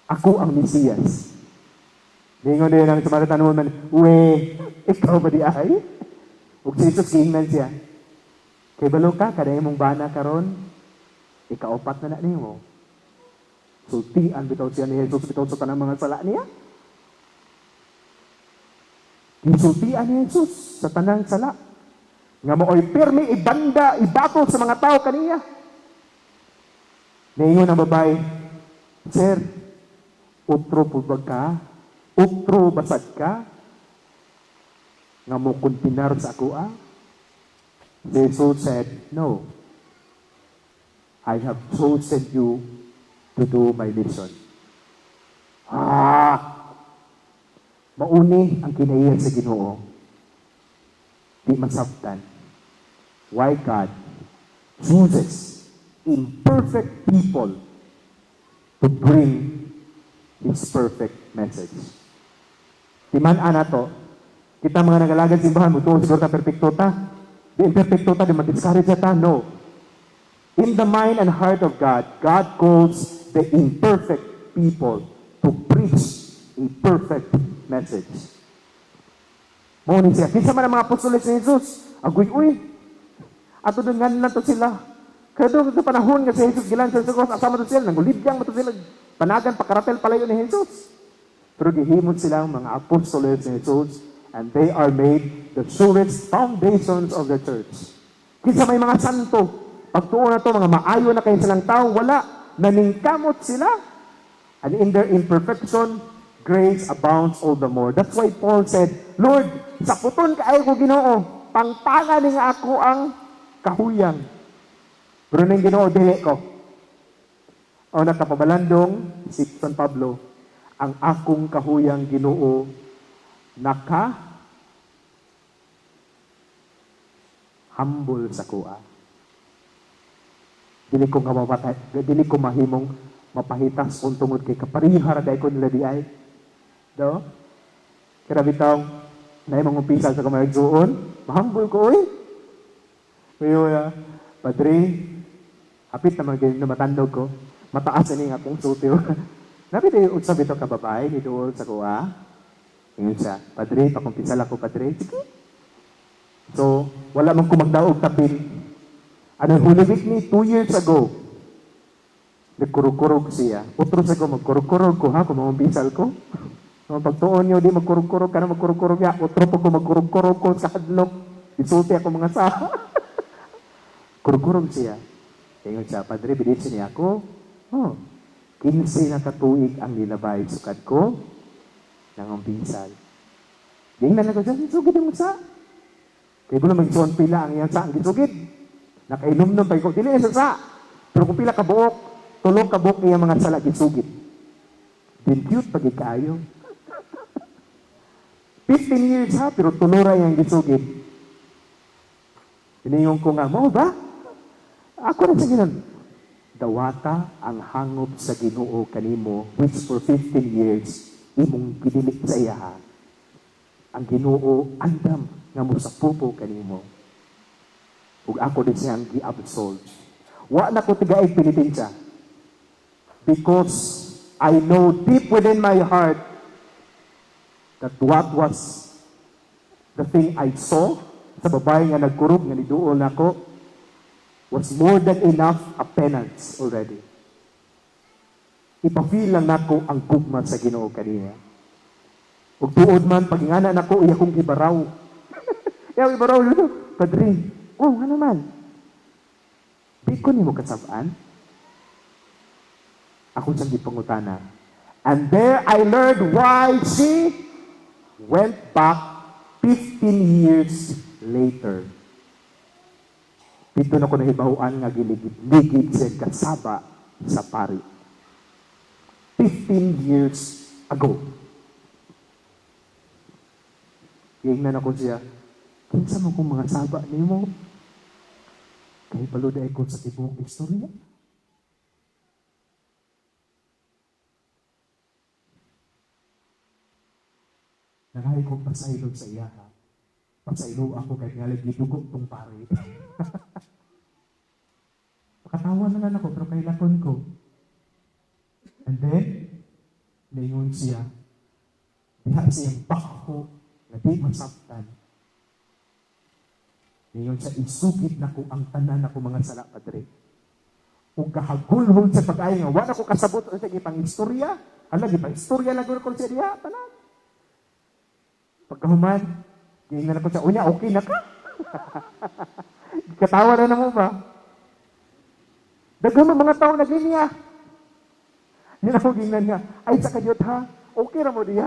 S1: ako ang Mesiyas. Niingon din ang Samaritan woman, ikaw ba di ay? Ug si Jesus giingnan siya. Kay balo ka, kada imong bana karon, ikaapat na nimo. Sultian bitaw siya ni Jesus bitaw sa tanang mga sala niya. Gisultian ni Jesus sa tanang sala. Nga mooy pirmi ibanda, ibato sa mga tao kaniya. Niingon ang babae, Sir, utro pubag ka? Utro basad ka? Nga mo kuntinar sa ako Jesus said, no. I have chosen you to do my mission. Mauni ang kinaiyan sa Ginoo. Di masabtan. Why God chooses imperfect people to bring His perfect message. Timan-an na to, kita mga nagalagad simbahan, mutuo siguro ta perfecto ta. Di imperfecto ta, di mag-discourage ta. No. In the mind and heart of God, God calls the imperfect people to preach a perfect message. Maunin siya. Kinsa man ang mga apostoles ni Jesus, agoy-uy. Ato dungan na to sila. Kaya doon sa panahon nga si Jesus gilan sa Sagos, asama to sila, nangulibyang mo to sila. Panagan, pakaratel palayo ni Jesus. Pero gihimod silang mga apostoles ni Jesus, and they are made the surest foundations of the church. Kinsa may mga santo, pagtuon na to, mga maayo na kayo silang tao, wala. naningkamot sila. And in their imperfection, grace abounds all the more. That's why Paul said, Lord, saputon kaayo ko Ginoo, pangtanga ni nga ako ang kahuyang. Pero nang Ginoo, dili ko. O nakapabalandong, si San Pablo, ang akong kahuyang Ginoo, humble sa kuha. Dili ko nga dili ko mahimong mapahitas kung tungod kay kaparihar dahil ko nila di ay. Do? Kaya bitang na imong umpisal sa kamayagsuon, mahambol ko, oy. Kaya, Padre, hapit na matandog ko, mataas na nga akong sutiw. Napit yung usab ito kababae, dito sa kuha. Ngayon siya, Padre, pakumpisal ako, Padre. Sige. So, wala man ko magdaog tapil. Ano, hulibik ni 2 years ago, nagkurog-kurog siya. Utros ako, magkurog-kurog ko ha, kung mamabisal ko. Kung pagtuon nyo, di magkurog-kurog ka na magkurog-kurog ya. Utro po ko magkurog-kurog ko sa hadlok. Isulti ako mga saha. Kurog-kurog siya. Tingnan siya, Padre, biditsin niya ako. 15 na katuig ang nilabay sukad ko ng umbisal. Tingnan ako siya, sugid ang sa. Kaya ko na magsuon pila ang iyang sa ang gisugid. Nakainom-nom pa ko. Dili sa. Pero kung pila kabuok, tulog kabuok niya mga sala gisugid. Din cute pag ikaayo. 15 years ha, pero tulura yung gisugid. Tiningong ko nga, mo ba? Ako na sa ginan. Dawata ang hangop sa Ginoo kanimo, which for 15 years, imong ginilit sa iya ha. Ang Ginoo, andam, nga mo sa pupo kanimo. Ug ako din siyang gi-absolve. Wa na ko tigaig pilitin siya. Because I know deep within my heart that what was the thing I saw sa babae nga nagkurog nga niduol nako was more than enough a penance already. Ipafeel lang nako ang gugma sa Ginoo kaniya. Ug tuod man pagingana nako iya kong gibaraw. Yaw ibaraw dito, Padre. Nga naman. Di ko ni mo kasabaan. Ako siyang gipangutana. And there I learned why she went back 15 years later. Dito na ko nahibahuan nga giligid siya kasaba sa pari. 15 years ago. Tingnan ako siya, kinsa mo kong mga saba ni mo? Kaya paluday ko sa tibong istorya. Nangay kong pasaylog sa iya ha. Pasaylog ako kahit nga gidugo tong pare. Pakatawa naman ako pero kailakon ko. And then, naingon siya, diha siyang bako na di masaktan. Ngayon sa isugid na ko ang tanan ako mga sala, Padre. Kung kahagulhol sa pag-ay nga, wala ko kasabot sa ipang istorya. Ala, ipang istorya lang ko siya diya, tanan. Pagkahuman, tingnan ako sa unya, okay na ka? Katawa na mo ba? Dagang mga tao na ganiya. Yan ako tingnan nga, ay sa kadyot ha, okay na mo diya.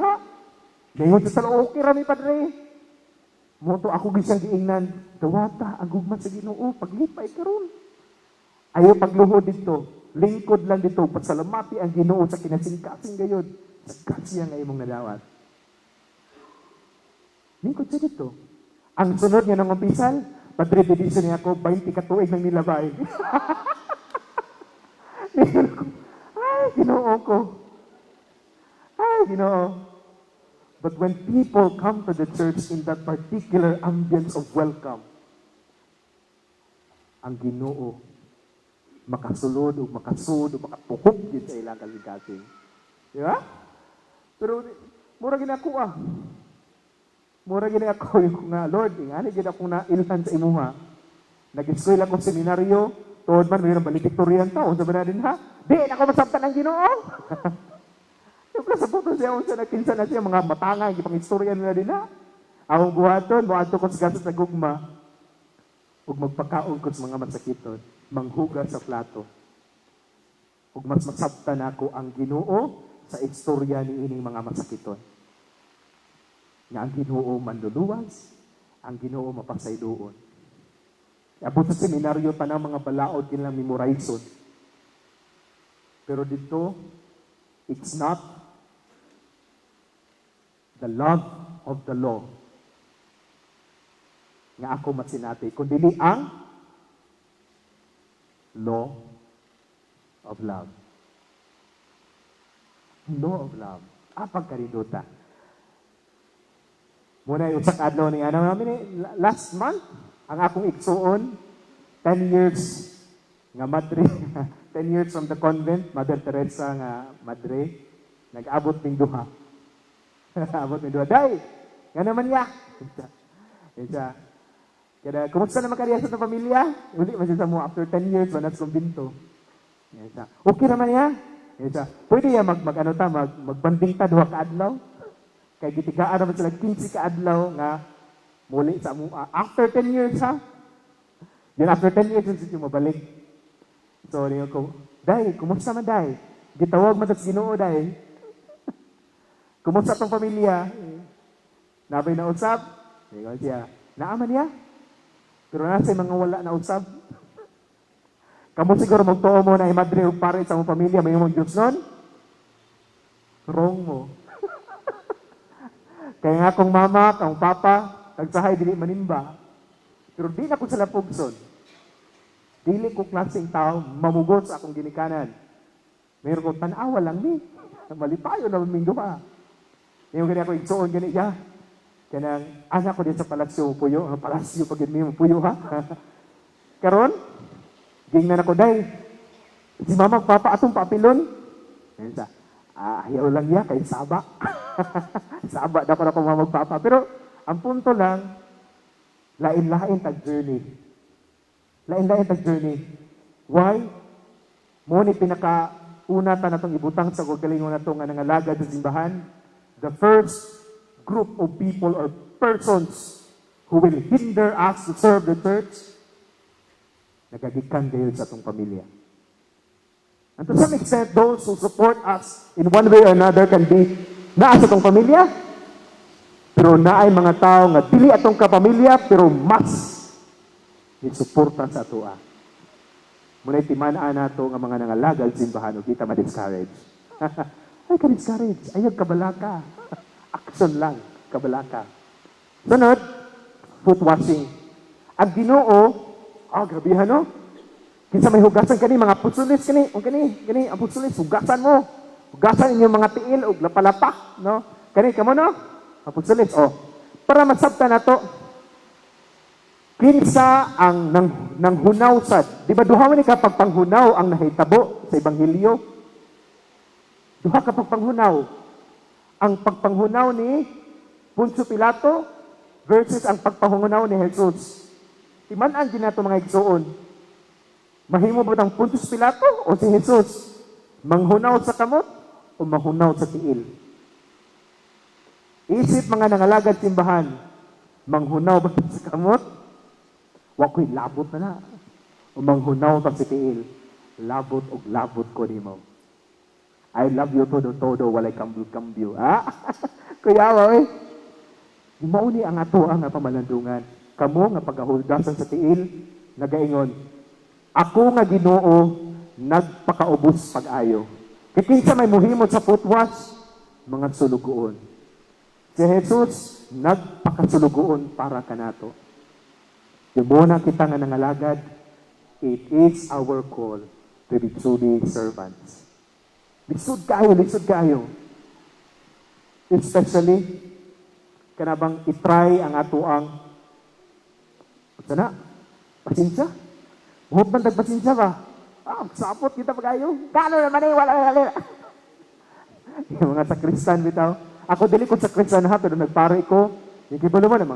S1: Ngayon sa salo, okay na mi, Padre. Moto ako gisang giingnan, dawata, ang gugman sa Ginoo, paglipay karon. Ayaw pagluhod dito, lingkod lang dito, pasalamati ang Ginoo sa kinasingkasing gayon, sa kasya nga imong nadawat. Lingkod siya dito. Ang sunod niya ng umpisal, Padre, bidisa niya ako, 20 katuig ng nilabay. Ay, Ginoo ko. Ay, Ginoo. But when people come to the church in that particular ambience of welcome, ang Ginoo makasulod o makasud o makapukop din sa ilang kaligkasing. Di ba? Pero mura gina ako Mura gina ako yung nga, Lord, ingani gina akong nailhan sa imuha. Nag-eskwela akong seminaryo, tuod man, mayroong valedictorian tao, sa ba din ha? Di, ako masabtan ang Ginoo. Yung kasabuto siya, kung siya nagkinsa na siya, mga matanga, yung pang-istorya nila din ha. Akong buhaton, buhaton ko sa gastos na gugma. Huwag magpakaon ko sa mga masakiton, manghuga sa plato. ug mas masabtan ako ang Ginoo sa istorya ni ining mga masakiton. Nga ang Ginoo manluluwas, ang Ginoo mapasayloon. Abot sa seminaryo pa ng mga balaod kanilang memorizon. Pero dito, it's not the love of the law nga ako masinati, kundi ang law of love. Law of love. Apag kariduta. Muna yung usak adlaw ni namin last month, ang akong igsuon, 10 years nga madre, 10 years from the convent, Mother Teresa nga madre, nag-abot ng duha. Abot ng duha. Day! Nga naman niya. Isa. Kaya, kumusta naman kariya sa itong pamilya? Uli, masisa mo, after 10 years, manas kong binto. Isa. Okay naman niya. Isa. Pwede ya magbanding ta duha ka adlaw. Kaya gitigaan naman sila 15 ka adlaw nga muli sa mo. After 10 years, ha? Yan, after 10 years, yung mabalik. So, niyo ko, Day, kumusta man, Day? Gitawag man tas Ginoo, Day. Kumusta tong pamilya? Nabay na usap? Niyo siya, naaman niya? Pero nasa mga wala na usap. Kamu siguro magtuo mo na imadre o pare sa mong pamilya, may mong Diyos nun? Wrong mo. Kaya nga akong mama, akong papa, nagsahay, dili manimba. Pero di na ko sila pugson. Dili ko klaseng tao, mamugot sa akong ginikanan. Mayroon ko tanawa lang ni. Malipayo na mingo pa. Yung ganyan ako igsuon, ganyan ya. Kanang anak ko din sa palasyo puyo. Ang palasyo pag yun mo puyo ha. Karon, gingnan ako, Day. Si mama, papa, atong papilon. Ayun sa, ayaw lang ya, kay Saba. Saba na ko na kung mamagpapa. Pero, ang punto lang, lain-lain tag-journey. Lain-lain tag-journey. Why? Muna pinakauna ta na itong ibutang sa kagalingon na itong nangalagad sa simbahan. The first group of people or persons who will hinder us to serve the church, nagagikan kayo sa itong pamilya. And to some extent, those who support us in one way or another can be naa sa itong pamilya, pero naay mga tao nga dili atong kapamilya, pero mas isuporta sa atua. Muna'y timanaan nato nga mga nangalagad simbahan o kita ma-discourage. Ay, ka-discourage. Ayag, kabalaka. Action lang, kabalaka. Sunod, foot washing. Ang Ginoo, grabihan no? Kinsa may hugasan kani, mga apostoles kani, o kani, apostoles, hugasan mo. Hugasan inyong mga tiil, o lapalapa, no? Kani, kamo no? Apostoles, para masabta na to, kinsa ang nanghunaw sad. Di ba duha ni kapag panghunaw ang nahitabo sa Ebanghelyo? Duha kapag panghunaw. Ang pagpanghunaw ni Poncio Pilato versus ang pagpanghunaw ni Jesus. Timan-an din nato mga igsuon. Mahimo ba ang Poncio Pilato o si Jesus? Manghunaw sa kamot o manghunaw sa tiil? Isip mga nangalagad simbahan, manghunaw ba sa kamot? Wa ko'y labot na. O manghunaw ta sa tiil. Labot o labot ko ni mo. I love you todo, walay kambyo. Kuya, mauni ang ato ang pamalandungan. Kamo nga pagkahudasan sa tiil, nagaingon, ako nga Ginoo, nagpakaubos pag-ayo. Kikinsa may muhimot sa foot wash, mga sulugoon. Si Jesus, nagpakasulugoon para kanato. Yung muna kita nga nangalagad, it is our call to be truly servants. Lisod kayo. Especially, kanabang itry ang ato ang sana, pasensya. Buhot man tagpasensya ka. Sapot kita pag-ayo. Gano'n naman wala. Yung mga sakristan bitaw. Ako dili ko sakristan ha, pero nagpare ko. Yung kibalo mo na,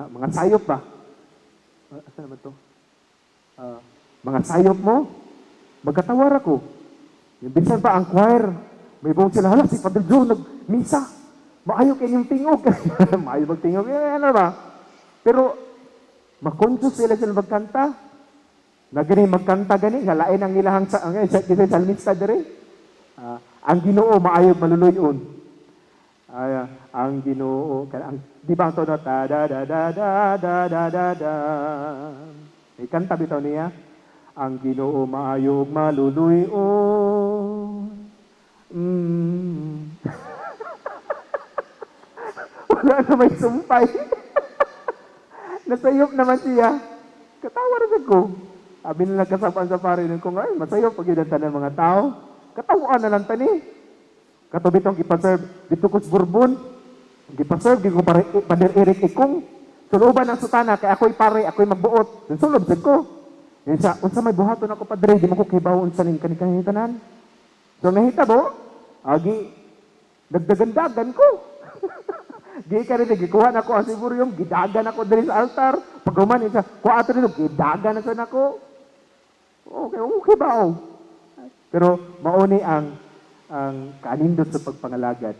S1: mga sayop ba? Asa naman to? Mga sayop mo, magkatawar ako. Yung bisan pa ang choir, may buong sila, hala, si Father Joe, nag-misa. Maayo kayo yung tingog. Maayo magtingog. Ano ba? Pero, makonscious sila magkanta. Na gani magkanta gani, nga lain ang ilahang sa kisay salmista diri. Ang Ginoo maayog maluluyon. Ang Ginoo, di ba ang tono? Da da da da da da da da da. May kanta bitaw niya. Ang Ginoo maayog maluluyon. Wala na may sumpay. Nasayop naman siya. Katawa rin ko. Sabi nila kasapaan sa pare ko nga, masayop pag yun ng mga tao. Katawaan na lang tani. Katubi itong ipaserve dito ko sa Bourbon. Ipaserve, di ko pader Eric ikong. Suluban ang sutana, kaya ako'y pare, ako'y magbuot. Sulod ko. Yan sa, unsa may buhaton ako padre, di mo ko kibaw unsa ning kanikahintanan. So nahitabo, agi, nagdagandagan ko. Di ka rin, gikuha na ko ang siburyong, gidagan ako dali sa altar. Pag human, kuha ato rin, gidagan na sa nako. Okay ba? Pero mauni ang kaanindot sa pagpangalagad.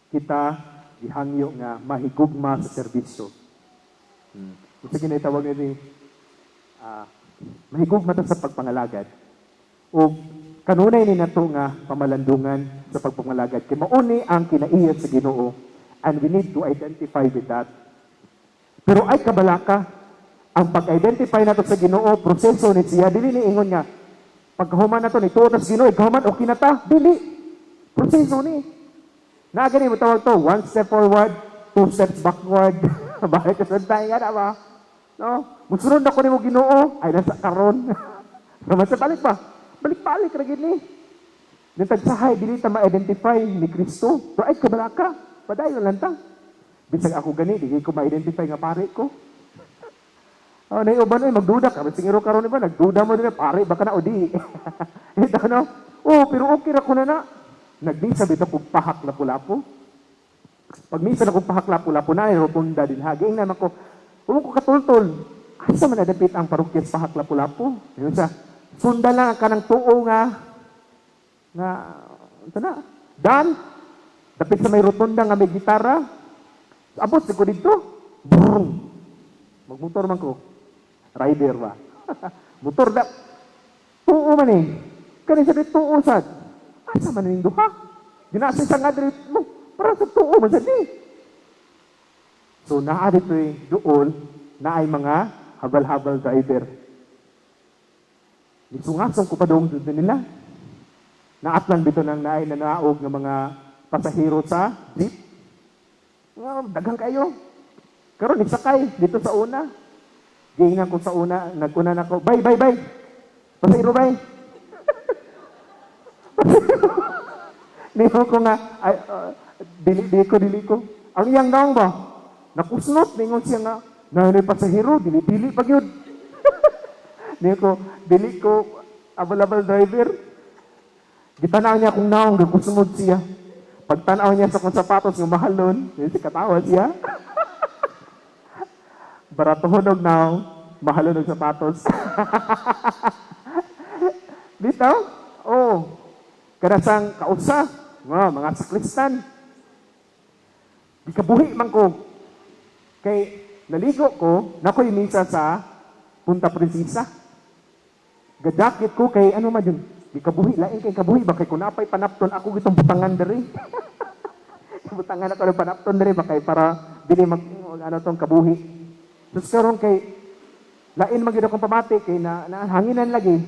S1: Kita, gihangyo nga, mahigugma sa serbisyo. Ito ginitawag nito, mahigugma ta sa pagpangalagad. O kanunay ni nato nga pamalandungan sa pagpangalagad. Kaya mauni ang kinaiyat sa Ginoo. And we need to identify with that. Pero ay kabalaka, ang pag-identify nato sa Ginoo, proseso ni siya, dili ni ingon nga, pagkahuman na to, nito tas Ginoo, ikahuman, okay na ta, dili. Proseso ni. Naagani mo tawag to, 1 step forward, 2 steps backward. Bakit kasantay nga na ba? No? Musunod ako ni mo Ginoo, ay nasa karon. Naman sa balik pa. Balik-balik na gini. Nitagsahay, dili ta ma-identify ni Kristo. So ay kabalaka. Padayon lang ta. Bisag ako gani, di ko ma-identify nga pare ko. Na yung uban, magduda ka. Singiro karon iba, nagduda mo din, pare, baka na o di. Ito no? Pero okay na ko na na. Nagbisa bito kong pahak lapu-lapu. Pag minsan akong pahak lapu-lapu na, rotunda din ha. Gayang naman ko, huwag ko katultol. Asa man nadapit ang parukyas pahak lapu-lapu? Yun sa, sunda lang ka ng tuo nga, ito na, dan, dapit sa may rotunda nga may gitara, abot ko dito, brrrr, magmotor man ko, rider ba? Motor da, tuo man eh, kani sa dito tuo sad, asa man yung duha? Ginasa sa nga dito mo, para sa tuo man sad eh. So naari ito eh, doon, na ay mga habal-habal driver. Nisungasong ko pa doon nila. Naatlan bito ng naay na naog ng mga pasahero sa jeep. Dagang kayo. Karon nagsakay dito sa una. Giingnan ko sa una, naguna na ko, bye. Pasahero, bye. Niho ko nga, dili ko. Ang iyang naong ba? Nakusnot, ningon siya nga, na pasahero, dili pag yun. Dili ko, abal-abal driver. Gitanaw niya kung naong, nagkusunod siya. Pagtanaw niya sa kong sapatos ng mahal nun, katawa siya. Baratuhon og naong, mahal ng sapatos. Dito? Kadasang kausa, mga sakristan. Ikabuhi man ko. Kay naligo ko, nakoy misa sa Punta Princesa. Gadakit ko kay ano man yun. Ikabuhi, lain kay kabuhi. Bakit kung napay panapton, ako gitong butangan dari. Butangan ako ng panapton dari. Bakit para dili tong kabuhi. Tapos karon kay lain magid akong pamati kay hanginan lagi.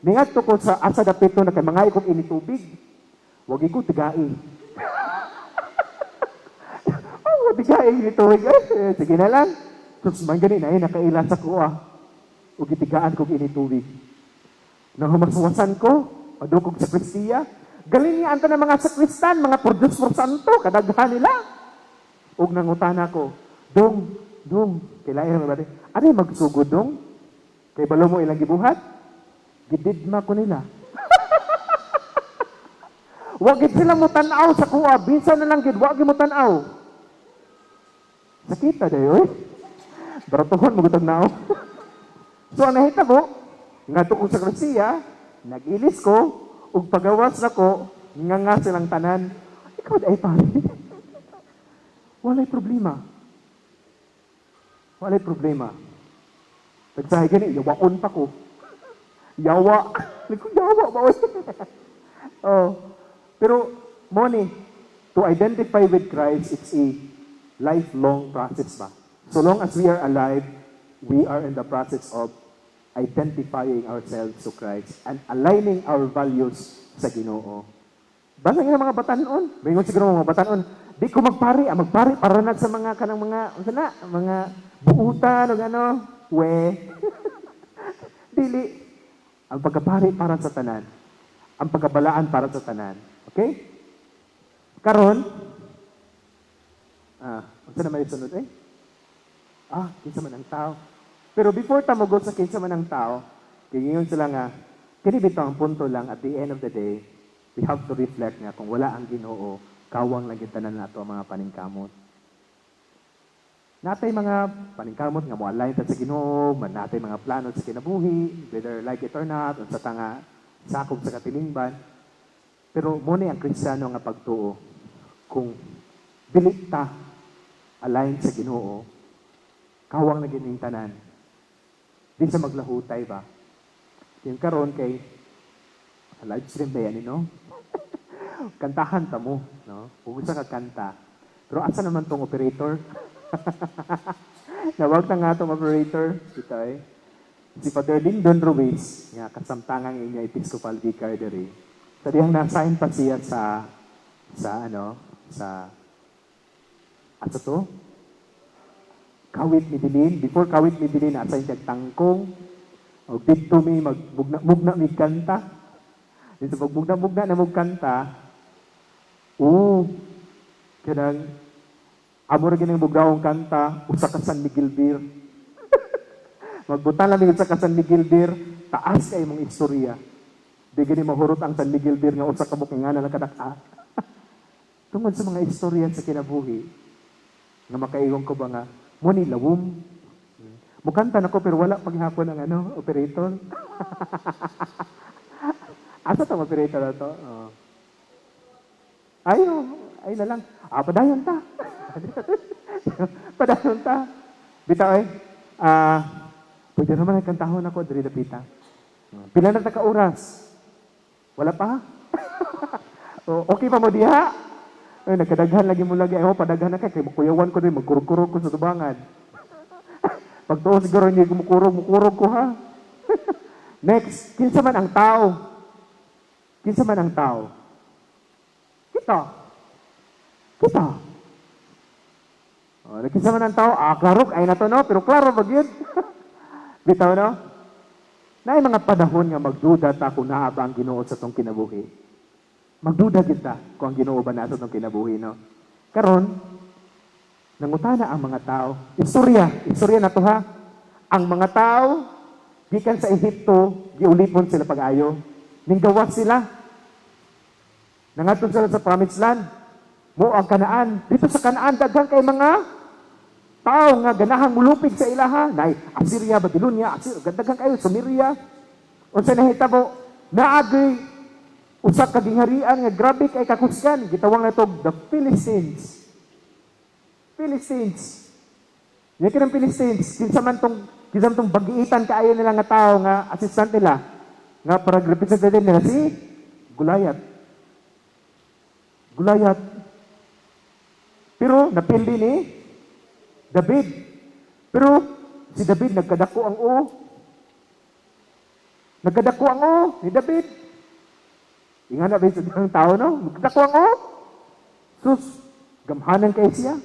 S1: Ningadto ko sa asa dapit no na kay mga ikong initubig. Wag ko tigai. Tigai initubig. Sige na lang. Tapos man gani na nakaila sa kuha. O gitigaan ko initubig. Nang humaswasan ko, padukog sa Kristiya. Galing niya anta ng mga sakristan, mga produce for santo, kadaghan nila. Ug nangutana ko, Dong, kailangan ba rin? Ano yung magsugod, Dong? Kay balo mo ilang gibuhat? Gididma ko nila. Wagid sila mo tanaw sa kuha, bisa na lang gid, wagid mo tanaw. Sakita dayo eh. Baratuhon mo gutag nao. So ang nahitabo, nga ko sa Kristiya, nag-ilis ko, ug pagawas na ko, nga silang tanan. Ikaw ay pare. Walay problema. Nagsahay gani, yawaon pa ko. Yawa. Yawa ba? Oh. Pero, money, to identify with Christ, it's a lifelong process ba? So long as we are alive, we are in the process of identifying ourselves to Christ and aligning our values sa Ginoo. Basta nga mga batanon, mayroon siguro mga batanon, di ko magpari para na sa mga kanang mga buutan o ano, dili. Ang pagkapari para sa tanan. Ang pagkabalaan para sa tanan. Okay? Karon, unsa naman yung sunod kinsa man ang tao. Pero before tamugot sa kinsa man ang tao, kingingon sila nga, kini bitaw ang punto lang at the end of the day, we have to reflect nga kung wala ang Ginoo, kawang lang tanan nato ang mga paningkamot. Natay mga paningkamot nga mo-align ta sa Ginoo, man natay mga plano sa kinabuhi, whether like it or not, unsa ta nga sakop sa katilingban. Pero mo ni ang Kristiyano nga pagtuo kung dili ta align sa Ginoo, kawang na gining tanan. Di sa maglahutay ba? Yung karon kay live stream ba yan, no? Kantahan ta mo, no? Pumunta ka kanta. Pero asa naman tong operator? Nawag na nga tong operator. Ito si Father Lyndon Ruiz, nga kasamtangang inya Episcopal Vicar diri. Sa diyang na-assign pa siya sa Kawit Midilin. Before Kawit Midilin, na-assign siya tangkong. O dito mi magbugna mi kanta. Dito magbugna na magkanta. Kanang amor ginang bugnaong kanta, usa ka San Miguel Beer. Magbutan lang sa San Miguel Beer, taas kay mong istorya. Di gani mahurot ang San Miguel Beer nga usa ka bukingan na kadaka. Tungod sa mga istorya sa kinabuhi, nga makaingon ko ba nga, muni lawom. Mukanta na ko pero wala paghapon ang operator. Asa tong operator na to? Ay na lang. Padayon ta. Padayon ta. Bitaw pwede naman kantahon ako diri dapita. Pila na ka oras? Wala pa? Okay pa mo diha? Nagkadaghan lagi mo lagi. Padaghan na kay kuyawan ko din magkurog-kurog ko sa tubangan. Pag tuon siguro hindi mukurog ko ha. Next, kinsa man ang tao? Kinsa man ang tao? Kita. Kinsa man ang tao? Klaro ay na to no, pero klaro ba gyud? Bitaw no? Naay mga panahon nga magduda ta kung naa ba ang Ginoo sa tong kinabuhi. Magduda kita kung ang Ginoo ba na sa tong kinabuhi no. Karon nangutana ang mga tao. Istorya na to ha. Ang mga tao gikan sa Ehipto, giulipon sila pag-ayo. Ninggawas sila. Nangadto sila sa Promised Land. Mo ang Kanaan. Dito sa Kanaan daghang kay mga tao nga ganahang mulupig sa ilaha. Nay Assyria, Babylonia, daghang kayo Sumeria. Unsa nahitabo? Naagi usa ka gingharian nga grabe kay kakusgan. Gitawag na to the Philistines. Yan kinang Philistines. Kinsa man tong bagiitan kaayo nila nga tao nga assistant nila nga para representative nila si Goliath. Pero napildi ni David. Pero si David nagkadako ang ni David. Ingan na ba yung tao no? Nagkadako ang Sus, gamhanan kay siya.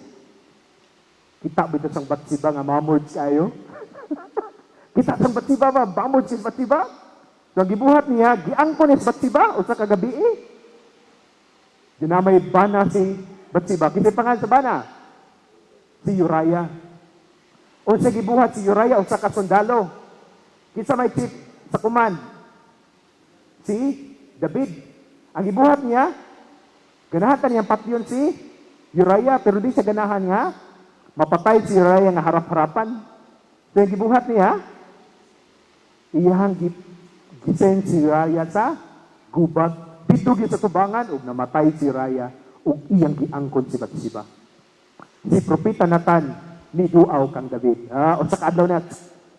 S1: Kita ba ito sang Batsiba nga mamord kayo? Kita sang Batsiba ba? Mamord si Batsiba? So, ang gibuhat niya, giangkon ni Batsiba o sa kagabi Dinamay bana si Batsiba. Kasi pangalan sa bana? Si Uriah. O sa gibuhat si Uriah o sa kasundalo. Kinsa may chief sa command? Si David. Ang gibuhat niya, ganahatan niyang patyon si Uriah, pero di siya ganahan nga mapatay si Uriah nga harap-harapan. So yung gibuhat niya, iyang gisend si Uriah sa gubat. Dito sa tubangan, ug namatay si Uriah, ug iyang giangkon si Batsiba. Si Propeta Nathan, ni duaw kang David. O sa kaadlaw na,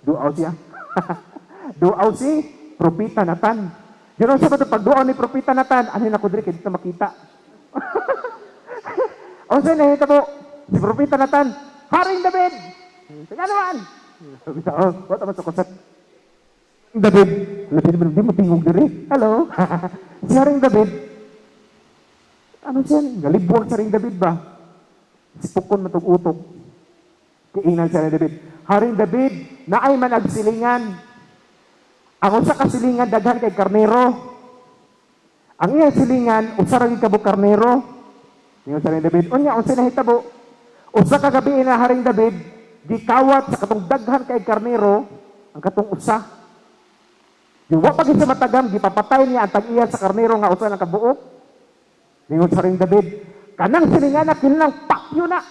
S1: Duaw siya. Duaw si Propita Natan. You know, sabi ito, pag duaw ni Propita Natan, ano yun ako diri, kaya dito makita. O siya, nahita po, si Propita Natan, Haring David! Sige naman! Sabi sa, what naman sa kusat? David, di mo tingog diri. Hello? Si Haring David, ano siya? Galibwag sa Haring David ba? Si Pukon matug-utok. Kiinan siya ni David. Haring David, naay man agsilingan. Ang usa ka silingan daghan kay karnero. Ang iya silingan usa ra gid ka karnero. Ningon sa ni David, unya unsa nahitabo? Usa ka gabi na Haring David gikawat sa katong daghan kay karnero ang katong usa. Di wa pa gid sa matagam gipapatay niya ang tag-iya sa karnero nga usa nang kabuok. Ningon sa Haring David, kanang silingan na kinahanglang papyo na.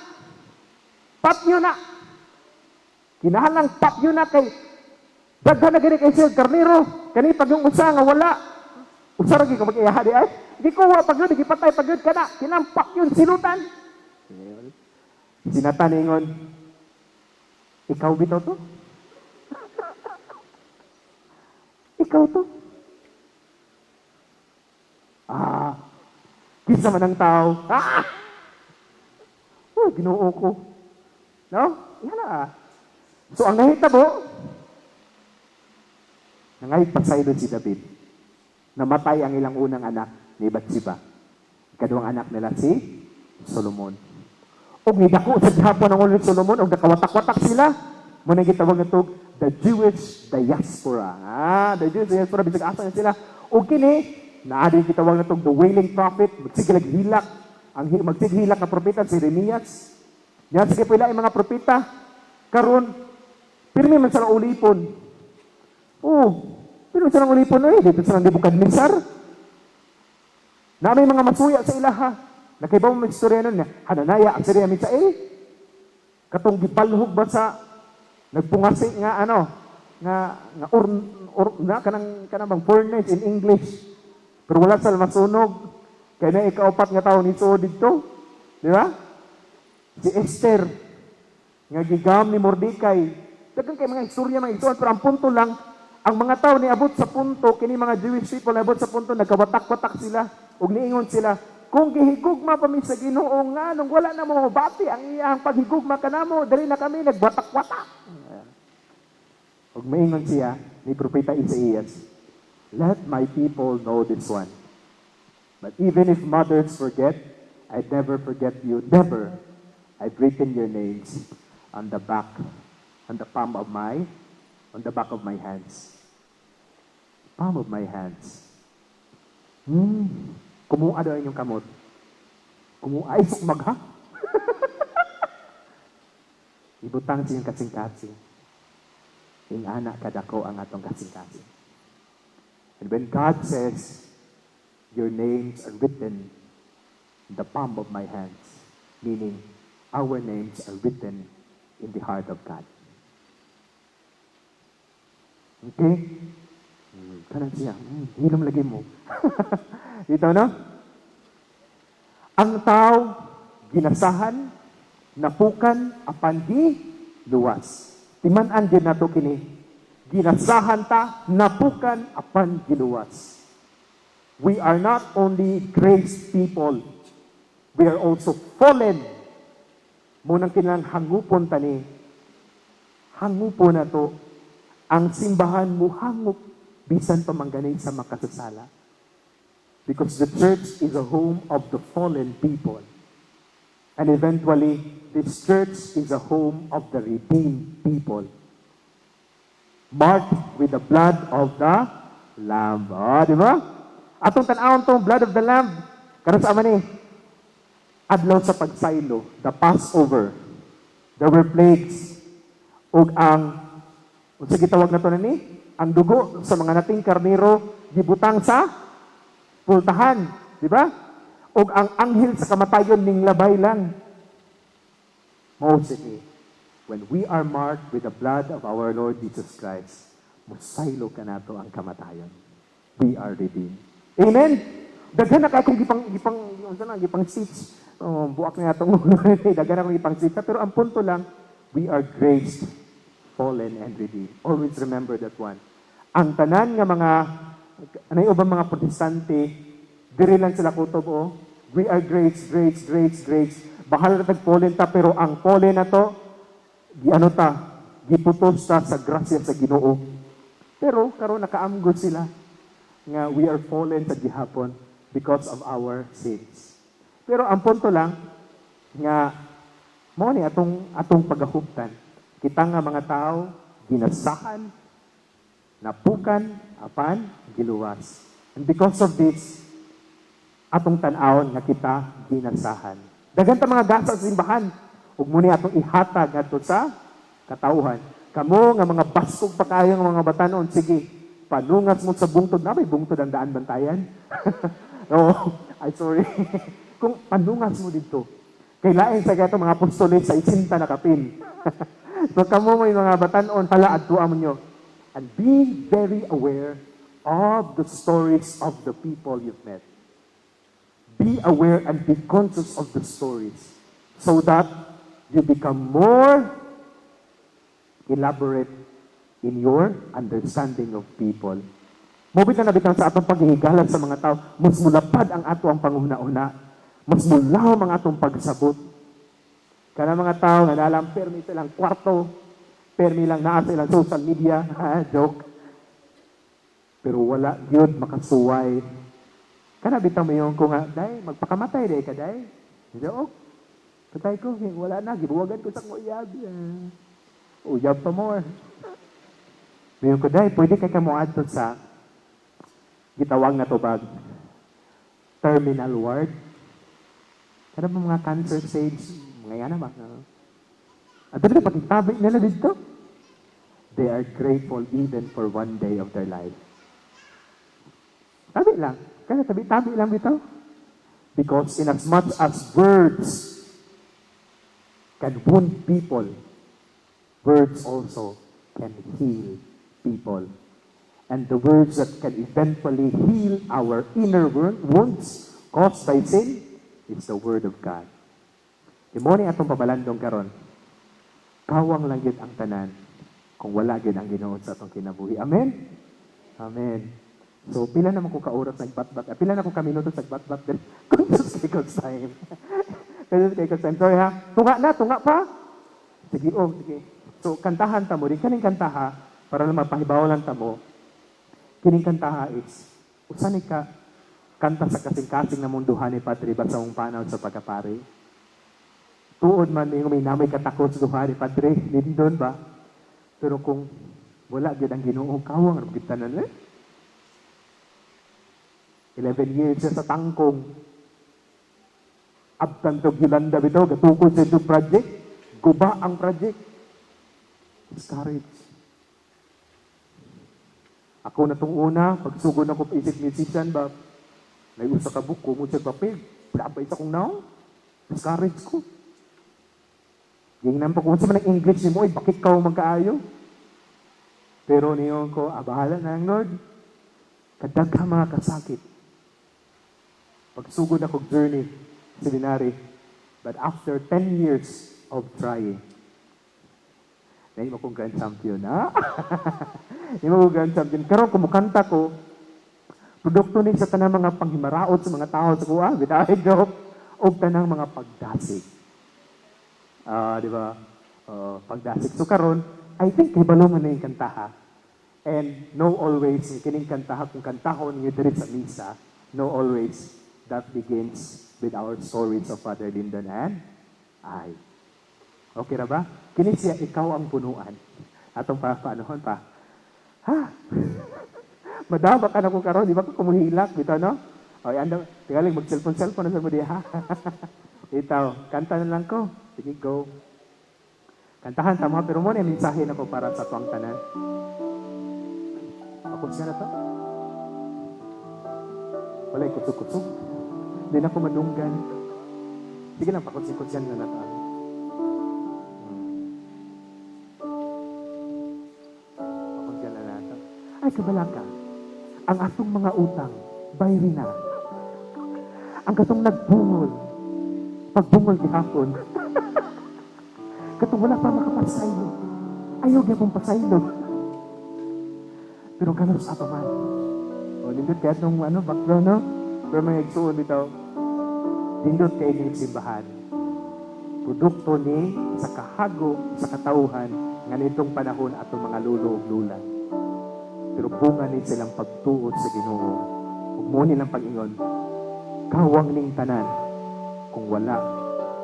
S1: Papyo na. Kinahanglang papyo na kay daghan na gani kay sir karnero. Kani pag yung usa nga wala. Usa ra gyud ka mag-iyaha di ay. Di ko wa pag yun, gipatay pag yun kana. Kinampak yun sinutan. Sinatan ingon, ikaw bitaw to? Ikaw to? Kisa man ang tao. Ginoo ko. No? Yan na. So, ang nahitabo, nangay pasaylo si David. Namatay ang ilang unang anak ni Bathsheba. Ikaduang anak nila si Solomon. O nidako sa gihapon ang ulo ni Solomon, o nakawatak-watak sila. Muna gitawag na ito, the Jewish diaspora. The Jewish diaspora, bisag asa na sila. O kini, naadi gitawag na ito, the wailing prophet, magsigilag-hilak. Ang magsighilak na propeta, si Jeremias. Yan, sige pila yung mga propeta. Karon, pirmi man sa ulipon. Pirmi sa ulipon dito sa Nebukadnezar. Na may mga masuya sa ilaha. Nakaibaw mo istorya nun niya. Hananaya, ang siriya Misael. Katong gipalhog ba sa nagpungasi nga kanang bang furnace in English. Pero wala sa masunog. Kaya na ikaupat nga tao ni Suod dito. Di ba? Si Esther. Nga gigam ni Mordecai. Dagan kay mga istorya, mga isuan. Pero ang punto lang, ang mga tao ni abot sa punto, kini mga Jewish people abot sa punto, nagkawatak-watak sila. Ug niingon sila, kung gihigugma pa mi sa Ginoo nga nung wala na mo bati ang iyang paghigugma kanamo, dali na kami nagwatak-watak. Ug maingon siya ni propeta Isaías, let my people know this one. But even if mothers forget, I'd never forget you. Never. I've written your names on the back, on the palm of on the back of my hands. Palm of my hands. Kumuha daw inyong kamot. Kumuha, ay sukmag ha? Ibutang siyang kasing-kasing. Ing anak kadako ang atong kasing-kasing. And when God says, your names are written in the palm of my hands, meaning our names are written in the heart of God. Okay? Kanan siya. Hinom lagi mo. Dito, no? Ang tao, ginasahan, napukan, apan luwas. Timan-an din nato kini. Ginasahan ta, napukan, apan giluwas. We are not only grace people, we are also fallen. Munang kinang hangupon tani. Hangupon na to. Ang simbahan mo hangup, bisan pa mangganay sa makasasala. Because the church is a home of the fallen people. And eventually, this church is a home of the redeemed people. Marked with the blood of the Lamb. Di ba? Atong tanawon tong blood of the Lamb. Karon sa aman adlaw sa pagsaylo, the Passover. There were plagues. Ug unsa gitawag nato nini? Ang dugo sa mga nating karnero gibutang sa pultahan, di ba? Ug ang anghel sa kamatayon ning labay lang. Mostly, when we are marked with the blood of our Lord Jesus Christ, musaylo ka nato ang kamatayon. We are redeemed. Amen. Daghan na kay kung gipang seats. Buak na atong daghan na kung gipang seats, pero ang punto lang, we are graced fallen and redeemed. Always remember that one. Ang tanan nga mga, ano yung ubang mga protestante, diri lang sila kutob, oh. We are grace, grace, grace, grace. Bahal na tag-fallen ta, pero ang fallen na to, ano ta, giputos ta sa grasya sa Ginoo. Pero, karon nakaamgo sila nga we are fallen sa gihapon because of our sins. Pero ang punto lang, nga, mo ni atong paghahubtan. Kita nga mga tao, ginasahan, napukan, apan, giluwas. And because of this, atong tan-awon nga kita ginasahan. Dagan ta mga gasa sa simbahan, ug muni atong ihatag ngadto sa katawhan. Kamo nga mga baskog pa kayo nga mga batanon, sige, panungas mo sa bungtod na, may bungtod ang daan bantayan. No, ay sorry. Kung panungas mo dito, kailain sa gato mga apostoles sa isinta na kapin. So kamo may mga batanon, pala adtuan mo nyo. And be very aware of the stories of the people you've met. Be aware and be conscious of the stories so that you become more elaborate in your understanding of people. Mubit na nabitang sa atong paghihigalan sa mga tao, mas mulapad ang ato ang panguna-una, mas mulaw ang atong pagsabot. Kana mga tao nga nalang permi silang kwarto, permi lang naa silang social media, joke. Pero wala gyud makasuway. Kana bitaw mayon ko nga, day magpakamatay day ka day. Joke. Patay ko, wala na gibuwagan ko sa uyab. Uyab pa more. Mayon ko day, pwede kay kamo adto sa gitawag na tubag. Terminal ward. Kada mga cancer stage, mga yan naman. At dito pagkitabi nila dito, they are grateful even for one day of their life. Tabi lang. Kaya tabi lang dito. Because in as much as words can wound people, words also can heal people. And the words that can eventually heal our inner wounds caused by sin is the Word of God. Imoni atong pabalandong karon. Kawang lang yun ang tanan kung wala yun ang Ginoo sa atong kinabuhi. Amen? Amen. So, pila naman ko ka-oras nagbatbat. Pila na ko ka-minuto nagbatbat. Conscious kay God's time. Conscious kay God's time. Sorry ha. Tunga pa. Sige, sige. So, kantahan ta mo. Di kaning kantaha, para na mapahibaw lang ta mo. Kining kantaha is, usani ka, kanta sa kasing-kasing na munduhan ni Padre sa mong panaw sa pagkapari. Tuod man yung may namay katakot sa duha ni Padre, lindon ba? Pero kung wala gyud ang Ginoo, kawang kita na 11 years siya sa tangkong. Abtan to Gilanda bitaw, gatukod sa ito project. Guba ang project. Discourage. Ako na itong una, pagsugod ako pa isip musician ba, may usa ka buko mo sa papel. Labay sa kong naong. Discourage ko. Yung nampak kung sa man ang English ni mo, bakit ka magkaayo? Pero niyon ko, bahala na ang Lord. Kadagha mga kasakit. Pagsugod ako journey, seminary. But after 10 years of trying, nahin mo kong grand champion, ha? Nahin mo kong grand champion. Karon kumukanta ko, produkto ni sa tanang mga panghimaraot sa mga tao sa kuha, bitahe joke, o tanang mga pagdasig. Di ba? Pagdasig. So karon, I think ibalungan na yung kantaha. And no always, kining kantaha, kung kantahon niyo diri sa misa, no always, that begins with our stories of Father Lyndon and I. Okay na ba? Kini siya, ikaw ang punuan. Atong paanohon pa. Ha? Madama ka na ko karon, di ba ko kumuhilak, bitaw no? Okay, tingaling mag-cellphone na sa mo diya, ha? Itaw, kanta na lang ko. Sige, go. Kantahan tama, pero muna yung mensahe na ko para sa tuwang tanan. Ako siya na to? Wala, kusog-kusog. Hindi na ako madunggan. Sige lang, pakutsing-kutsyan na nato. Pakutsyan na nato. Ay, kabalaka. Ang atong mga utang, bayri na. Ang katong nagbungol. Pagbungol gihapon. Katong wala pa makapasayo. ayaw niya pong pasaylog. Pero kanos ato man. O, nindot kaya itong background, no? Pero may igsuon bitaw. Nindot kaya yung simbahan. Produkto ni sa kahago, sa katauhan, nga nitong panahon atong mga lulo ug lula. Pero bunga ni silang pagtuot sa Ginoo. Ug mo nilang pag-ingon, kawang ning tanan kung wala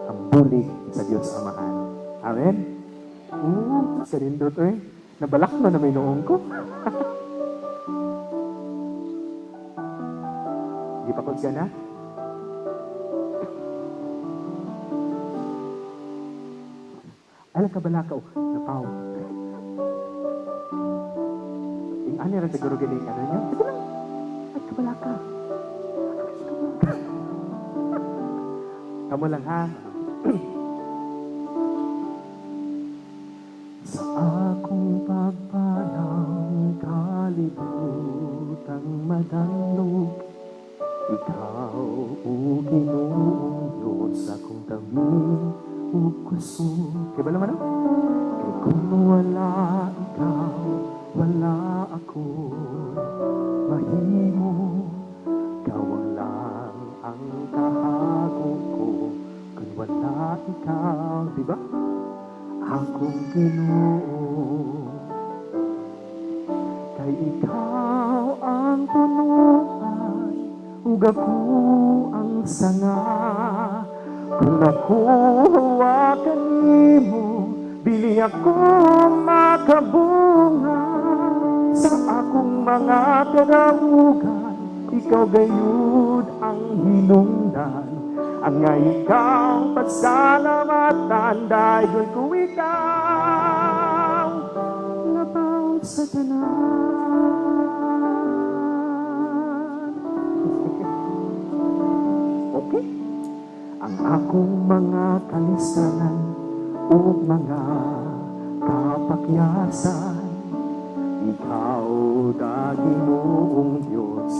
S1: ang bulig sa Dios Amahan. Amen? Sa nindot nabalak na may noong ko. Di pa ko siya na? Alam ka balakaw, napaw. Yung ani rin siguro galing ano niyo? Sige lang, ay kabalaka. Kamu lang ha. Sa akong pagpalang kalibutang madalog, ikaw o Ginoong Diyos akong tamin o kusog. Kaya ba naman? Kaya kung wala ikaw, wala ako. Mahimo, ikaw lang ang kahago ko. Kung wala ikaw, diba? Akong Ginoo. Kay ikaw ang punuan, ug ako ang sanga. Kung ako hawakan nimo, bili ako makabunga. Sa akong mga kadaugan, ikaw gayud ang hinungdan. Ang nga ikaw pasalamatan, dahil ko ikaw labaw sa tanan. Okay? Ang akong mga kalisanan o mga kapakyasan, ikaw Ginoong Diyos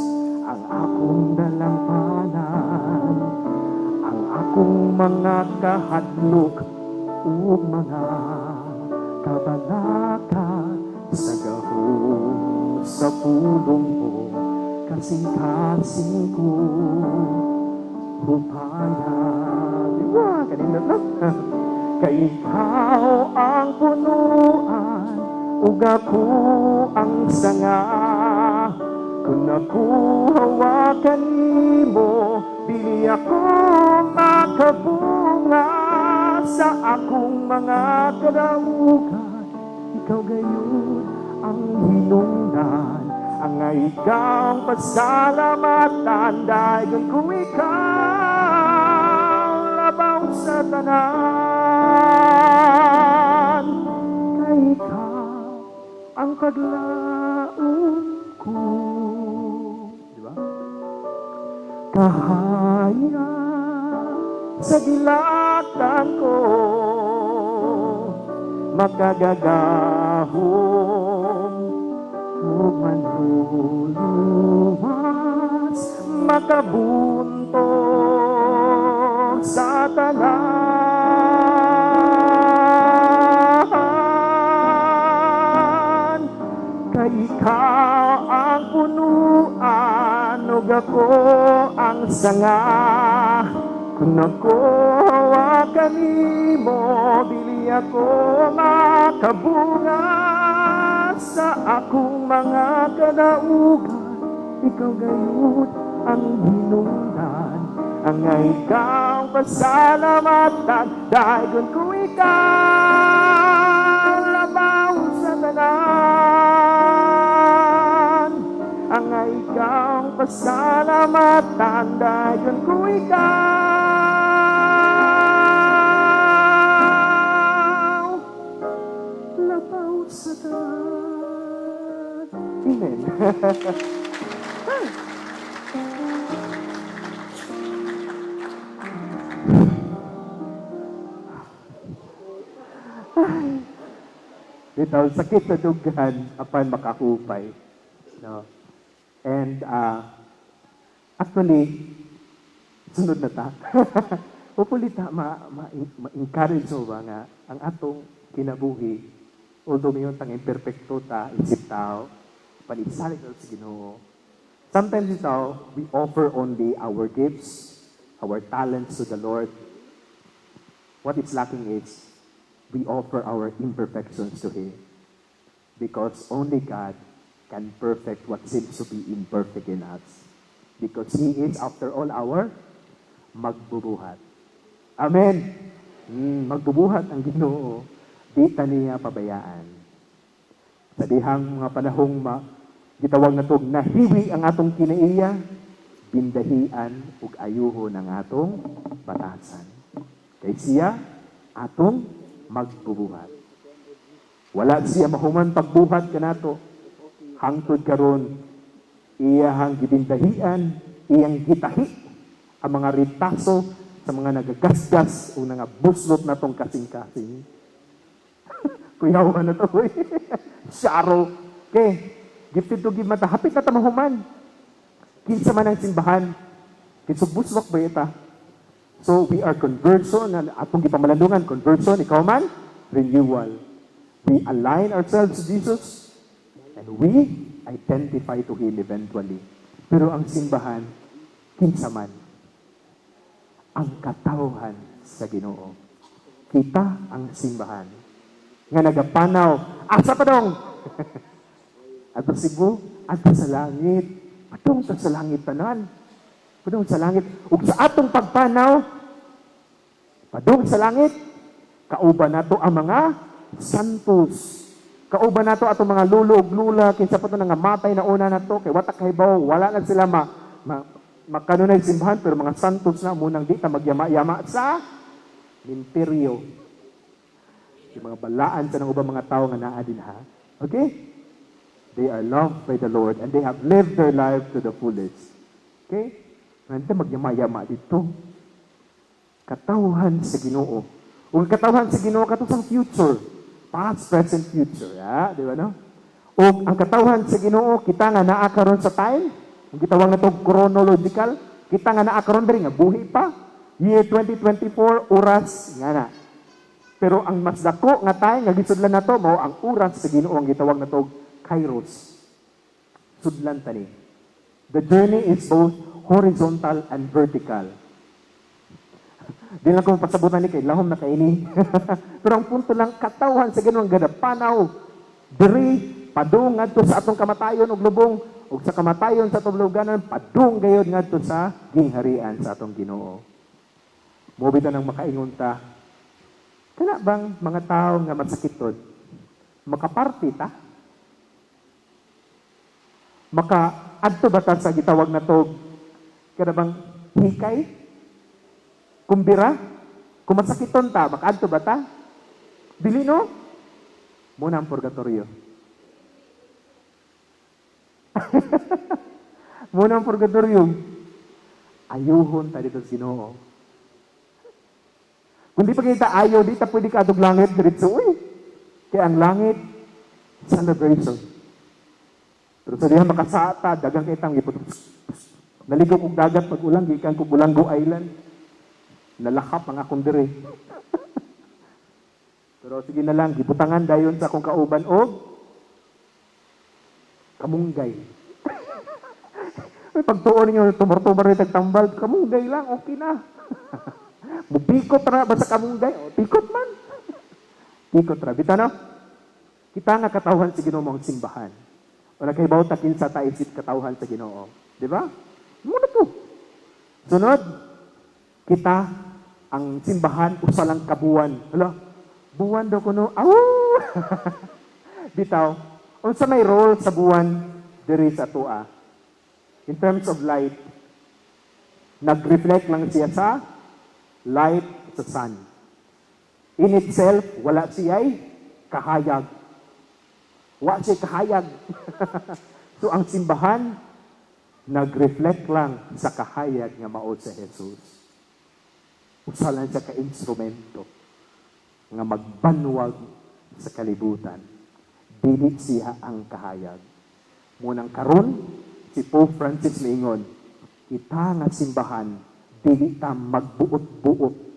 S1: ang akong dalampanan. Ang akong mga kahadlok o mga kabalaka sa gahong sa pulong mo, kasing-kasing ko upaya. Diba? Kanina lang. Kay ikaw ang punuan, ug ako ang sanga. Kung ako hawakan nimo, bili ako makabunga. Sa akong mga kadaugan, ikaw gayon ang hinungdan. Ang ikaw pasalamatan, dahil kung ikaw labaw sa tanan. Kay ikaw ang paglaom ko, diba? Kahaya sa dilatan ko, makagagahong o manluluwas, makabuntog sa tanan. Kay ikaw ang punuan, ug ako ang sanga. Kung ako hawakan nimo, bili ako makabunga. Sa akong mga kadaugan, ikaw gayon ang hinungdan. Ang ikaw pasalamatan, dahil kung ikaw labaw sa tanan. Ang ikaw pasalamatan, dahil kung ikaw labaw sa tanan. Amen. Bitaw sakit sa dugan apan makahupay. No? And actually, sunod na ta. Hopefully ta ma-encourage mo ba nga ang atong kinabuhi Although mayon tang imperfecto ta, isip tao, panisalig sa Ginoo. Sometimes we offer only our gifts, our talents to the Lord. What is lacking is we offer our imperfections to Him. Because only God can perfect what seems to be imperfect in us. Because He is, after all, our magbubuhat. Amen. Magbubuhat ang Ginoo. Di ta niya pabayaan. Sa dihang mga panahong gitawag na tog nahiwi ang atong kinaiya, bindahian ug ayuhon ang atong batasan. Kay siya atong magbubuhat. Wala siya mahuman pagbuhat kanato. Hangtod karon iyahang gibindahian, iyang gitahi ang mga ritaso sa mga nagagasgas o nga buslot na tong kasing-kasing. Kuyawan na to, Syaro. Okay. Gifted to give mata. Hapit na tamahuman. Kinsa man ang simbahan. Kinsa buslok ba ita? So, we are conversion. Atong gipamalandungan, conversion. Ikaw man, renewal. We align ourselves to Jesus and we identify to Him eventually. Pero ang simbahan, kinsa man, ang katawhan sa Ginoo. Kita ang simbahan. Nga nagapanaw, asa pa dong? Ato Cebu, ato sa langit. Padong sa langit tanan. Padong sa langit. Ug sa atong pagpanaw, padong sa langit, kauban nato ang mga santos. Kauban nato atong mga lulo ug lula kinsa pa to nga matay na una nato kay watak hibaw, wala na sila makanunay simbahan pero mga santos na munang di ta magyama-yama sa imperyo. Yung mga balaan sa ng ubang mga tao nga naa din ha. Okay? They are loved by the Lord and they have lived their life to the fullest. Okay? Nanta magyama-yama dito. Katawhan sa Ginoo. Ug katawhan sa Ginoo kato sa future. Past, present, future. Ya, di ba no? O ang katawhan sa Ginoo kita nga naa karon sa time, ang gitawag na to chronological, kita nga naa karon diri nga buhi pa. Year 2024 oras nga na. Pero ang mas dako nga time nga gisudlan nato mao ang oras sa Ginoo ang gitawag na to kairos. Sudlan tani. The journey is both horizontal and vertical. Di lang ko pasabutan ni kay lahom na kaini. Pero ang punto lang katawhan sa Ginoo ang gadapanaw diri padung ngadto sa atong kamatayon ug lubong ug sa kamatayon sa atong luganan padung gayud ngadto sa gingharian sa atong Ginoo. Mobi ta nang makaingon ta. Kana bang mga tao nga masakiton makaparty ta? Maka-adto ba ta sa gitawag na to kada bang hikay? Kumbira? Kung masakiton ta, maka-adto ba ta? Dili no? Muna ang purgatorio. Muna ang purgatorio. Ayuhon ta dito sa Ginoo. Kung di pa kita ayaw, di ta pwede ka atog langit diretso. Uy! Kaya ang langit, celebration. Pero sa diha makasata, dagang kitang giputong. Naligo kong dagat pag-ulang, gikan ko Bulanggo Island. Nalakap ang akong diri. Pero sige na lang, gibutangan dayon sa akong kauban o kamunggay. Pagtuon ninyo, tumor-tumor rin tagtambal, kamunggay lang, okay na. Mupikot ra ba sa kamunggay? O, pikot man. Pikot ra. Bita no? Kita nga katawhan sa Ginoo mong simbahan. Wala kay bawo takin sa taisip katawhan sa Ginoo. Di ba? Muna to. Sunod, kita ang simbahan usa lang kabuwan. Hala, buwan daw kuno. Aw! Bitaw, unsa may role sa buwan diri sa tua? In terms of light, nag-reflect lang siya sa light sa sun. In itself, wala siya'y kahayag. Wala siya'y kahayag. So, ang simbahan, nag-reflect lang sa kahayag nga mao sa Jesus. Usa lang siya ka-instrumento nga magbanwag sa kalibutan. Dili siya ang kahayag. Munang karon, si Pope Francis miingon, kita nga simbahan, dili ta magbuot-buot.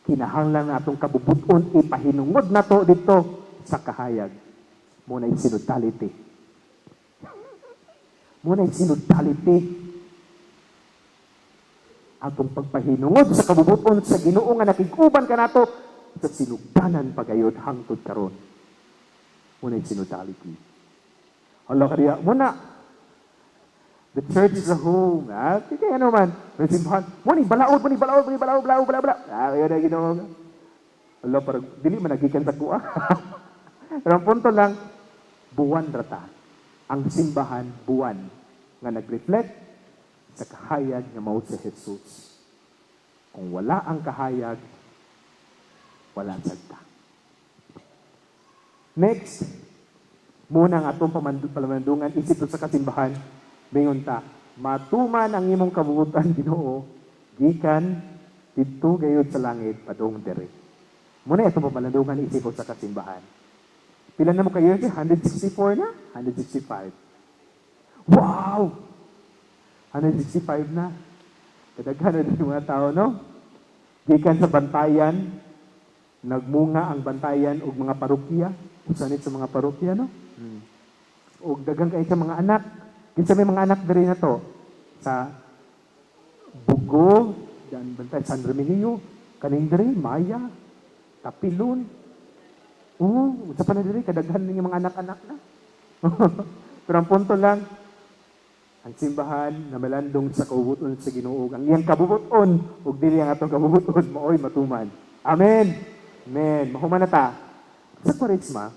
S1: Kinahanglan natong kabubuton ipahinungod nato dito sa kahayag. Muna'y sinodality. Muna'y sinodality. Atong pagpahinungod sa kabubuton sa Ginoo nga nakiguban ka nato sa sinugdanan pagayod hangtod karon. Muna'y sinodality. Allah kariya, muna. The church is a home. Kaya naman, may simbahan. Muni, balaod. Yun na Ginoo. Allah, parang, dili man nagikan sa kuha. Pero ang punto lang, buwan rata. Ang simbahan, buwan, nga nag-reflect sa kahayag nga mao si Jesus. Kung wala ang kahayag, wala sagta. Next, muna ang atong palamandungan, isip sa kasimbahan, mingon ta, matuman ang imong kabubutan, Ginoo, gikan didto gayud sa langit padung diri. Muna itong pamalandungan isip sa kasimbahan. Pila na mo kayo? 164 na? 165. Wow! 165 na. Kadaghan na din mga tao, no? Gikan sa bantayan, nagmunga ang bantayan og mga parokya. Usanit sa mga parokya, no? Og dagang kayo sa mga anak. Kinsa may mga anak diri na to sa Bugo, dan bantay San Remigio, kaning diri Maya, Tapilon. Sa pa na diri kadaghan ning mga anak-anak na. Pero ang punto lang, ang simbahan na malandong sa kabubuton sa Ginoo, ang iyang kabubuton ug dili ang atong kabubuton maoy matuman. Amen. Amen. Mahuman na ta. Sa Kwaresma,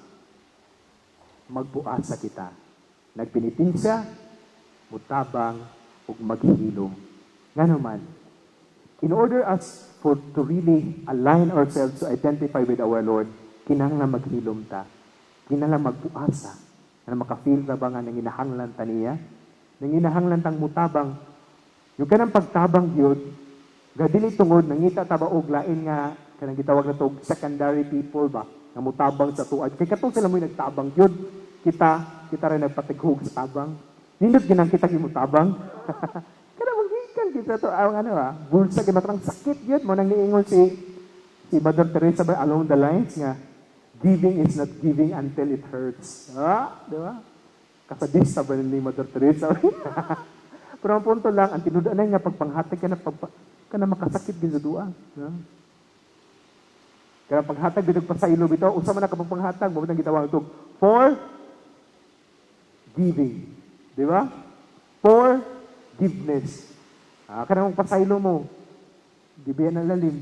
S1: magbuasa kita. Nagpinipinsya, mutabang, ug maghihilom. Nga naman, in order us to really align ourselves to identify with our Lord, kinahanglan maghilom ta. Kinahanglan magbuasa. Na makafeel na ba nga nanginahanglan ta niya? Nanginahanglan tang mutabang. Yung kanang pagtabang yun, gadili tungod, nangita taba og lain nga, kanang gitawag na to, secondary people ba, na mutabang sa tuad. Kaya katong sila mo yung nagtabang yun, kita rin nagpatighog sa tabang. Nindot ginang kita gimutabang. Kada magikan kita to ang bulsa kay matrang sakit yun mo nang niingon si Mother Teresa ba along the lines nga giving is not giving until it hurts. Di ba? Kasadista ba ni Mother Teresa? Pero ang punto lang, ang tinudaan nga pagpanghatag ka na makasakit gid sa dua. Kaya paghatag dito pasaylo bitaw, usa man na kapagpanghatag, mo nang gitawag ito for giving. Di ba? Forgiveness. Kanang pasaylo mo, gibiyan na lalim.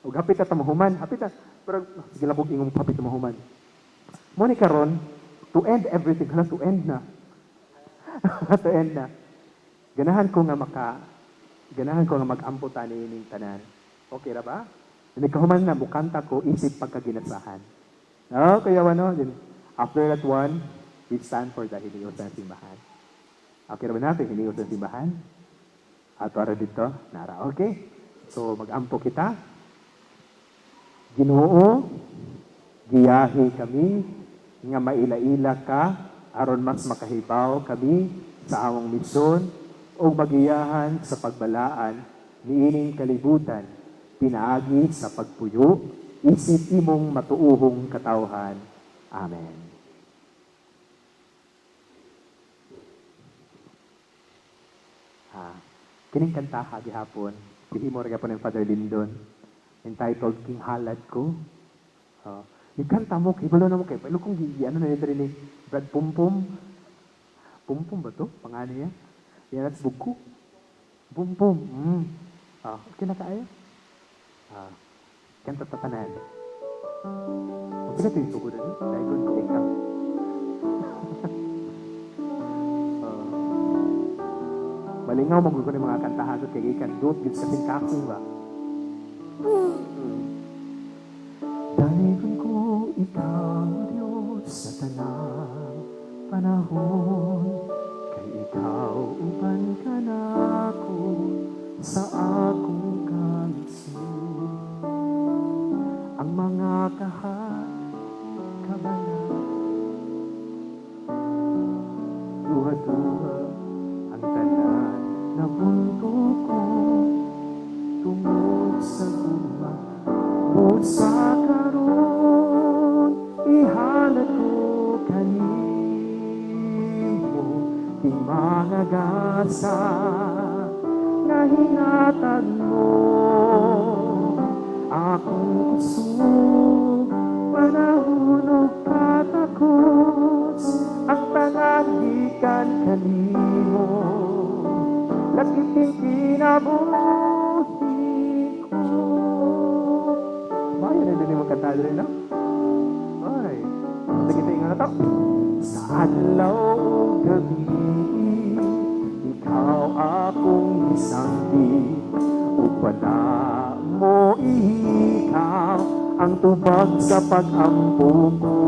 S1: Huwag hapit na tamahuman. Hapit na. Pero, sige lang kong ingong hapit na tamahuman. Muni karon, to end everything. To end na. To end na. Ganahan ko nga mag-amputan ni ining tanan. Okay ra ba? Nagkahuman na, mukanta ko, isip pagkaginasahan. Kaya after that one, we stand for the hinihos ng simbahan. Okay na ba natin? Hinihos ng simbahan? At para dito, nara. Okay? So, mag-ampo kita. Ginoo, giyahi kami, nga maila-ila ka, aron mas makahibaw kami sa among misyon, o magiyahan sa pagbalaan, niining kalibutan, pinaagi sa pagpuyo, isip imong matuuhong katawhan. Amen. Kining kantaha gihapon, gihimo ra gyapon ng Father Lindon, entitled King Halad Ko. Yung kanta mo, kibalo na mo kay, pero kung ano na yung ni Brad Pumpum. Pumpum ba to? Pangalan niya? Yan at buko. Pumpum. Okay na kaayo? Kanta tatanan. Huwag na ito yung tugo na ito. Dahil ko ikaw. Malingaw magulo ko ng mga kantahan at kaya ikan doot gid sa singkakong ba? Dahigan ko ikaw, Diyos, sa tanang panahon, kay ikaw uban ka na ako sa akong kansun. Ang mga kabalan, duha-duha ang tanan na bunto ko tungod sa guma o sa karon pag-asa nga hinatag mo. Akong kusog, panahon o katakos, ang panangikan kanimo, lakiting kinabuhi ko. Bayan na din mo kanta rin, no? Ay, sige tayo nga na to. Sa adlaw o gabi, ikaw akong isangti, upana mo ikaw ang tubag sa pag-ampo ko.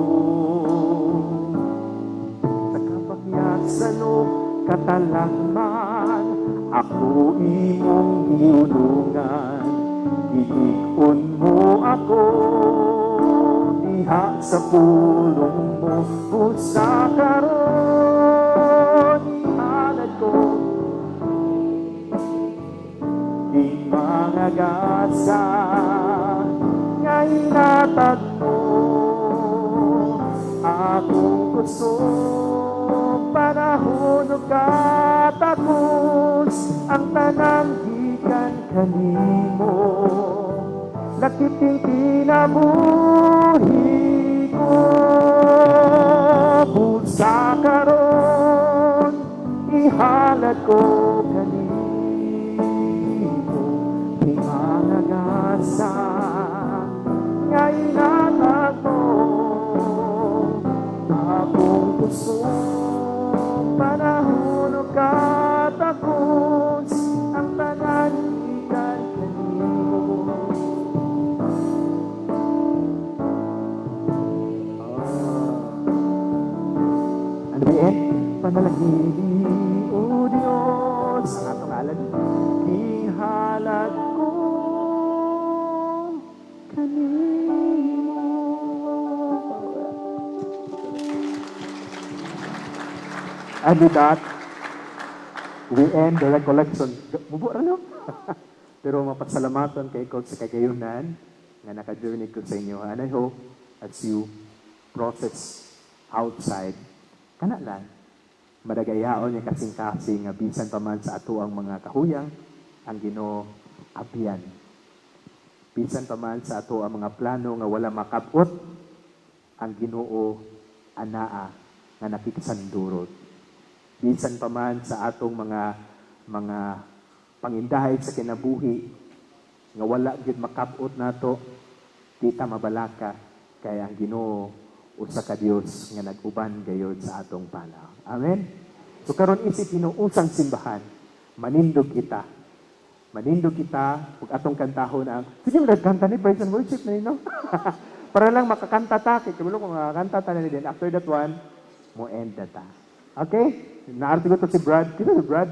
S1: Sa kapagyak sa loob katalagman, ako imong hinungan, iikon mo ako diha sa pulong mo. Sa karon ihalad ko di mga gasa nga hinatag mo. Akong gusto panahon o katapos, ang pananggikan kanimo, lakiting kinabuhi ko. Sa karon ihalad ko kanimo, di mga gasa nga hinatag mo. Akong gusto panahon o katapos, ang panangikan kanimo. Ano ba yan? Panalangin, O Diyos, ang atong alad, ihalad ko kanimo. And with that, we end the recollection. Mubo rin, no? Pero mapasalamatan kay Coach sa kagayunan nga naka-journey ko sa inyo. And I hope as you process outside, kana lang, madagayaon niya kasing-kasing nga bisan pa man sa ato ang mga kahuyang, ang Ginoo abiyan. Bisan pa man sa ato ang mga plano nga wala makabot, ang Ginoo anaa nga nakikasandurot. Bisan pa man sa atong mga pangindahay sa kinabuhi nga wala gyud makabot nato, kita mabalaka kay ang Ginoo usa ka Dios nga nag-uban gayud sa atong panaw. Amen. So karon isip inuusang simbahan, manindog kita. Manindog kita ug atong kantahon ang sige nagkanta ni praise and worship na no. Para lang makakanta ta kay kabalo kung makakanta ta na din after that one mo end ta. Okay? Naarti ko to si Brad. Kino si Brad?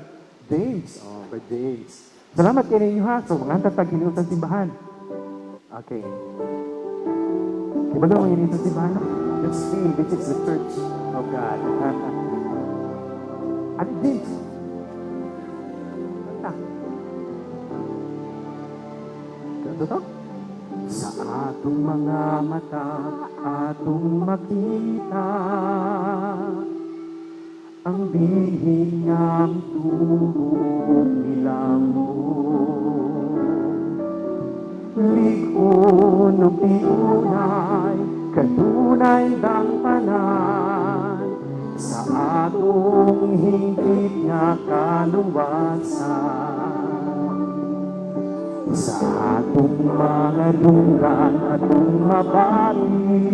S1: James. Oh, Brad James. Salamat kayo ninyo ha. So, mga tatag hinuusang simbahan. Okay. Iba daw ang hinuusang simbahan? Let's see. This is the church of God. Ano James? Kanta. Kanta to? Sa atong mga mata, atong makita ang bihing ng tulog nilang likon o piunay, kanunay ng panan sa atong hingkit nga kaluwasan. Sa atong mga lunggan atong mabati,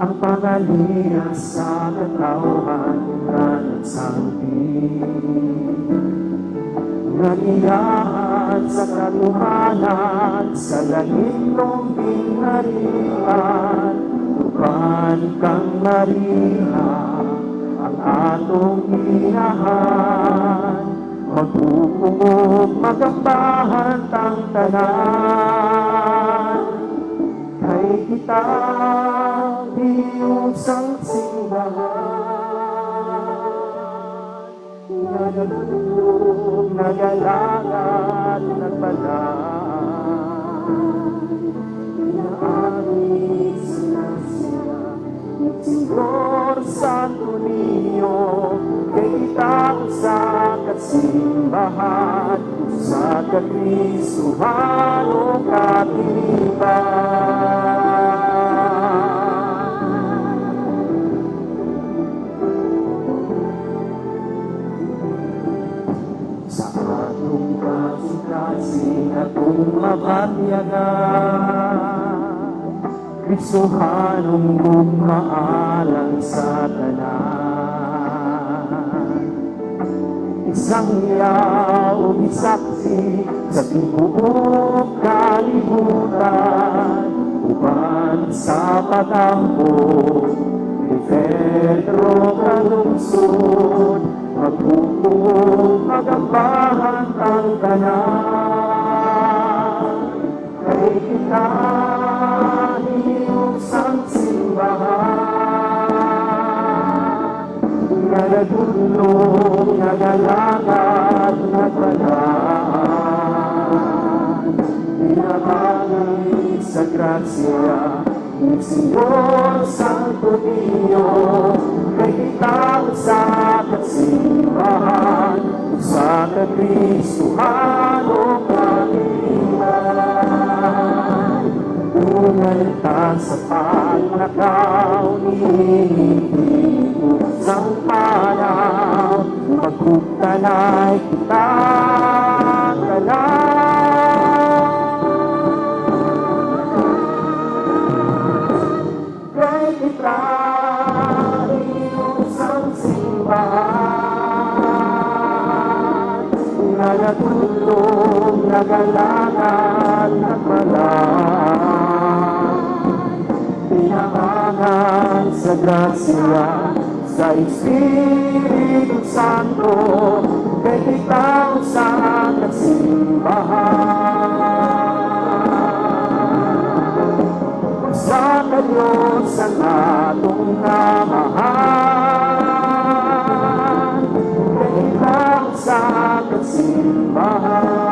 S1: ang pangalihan sa katawhan na nagsampi. Naniyahan sa katuhanan, sa langitong binarihan, tupan kang Maria, ang atong inahan. Magpupungog magambahan tang tanan, kay kita hiusang simbahan, nagulog, nagalangat, nagbalaan, inaari sila, Señor Santo Niño, kay kita sa kasimbahan, sa kakristuhan o katilipan. Sa atong kasing-kasing atong mabatyagan, Kristohanong gumaalang sa tanan. Isang yaw isaksi sa tibuok kalibutan, uban sa patampo ni Pedro kalungsod, magpupong magambahan ang tanan. Kay kita ang simbahan, nagatulong, nagalagat, nagbalaan, pinabangay sa grasya ni Señor Santo Niño, kay kita sa kasimbahan, sa kakristuhan o katilipan. Umanta sa pagnakaw ni sang panaw, magkuktanay kita kay itraing sang simbahan, nagatulong, nagalangan, nagbalaan, pinahangan sa grasya, sa Espiritu Santo, kay kita sa kasimbahan. Sa Diyos ang atong namahan, kay kita sa kasimbahan.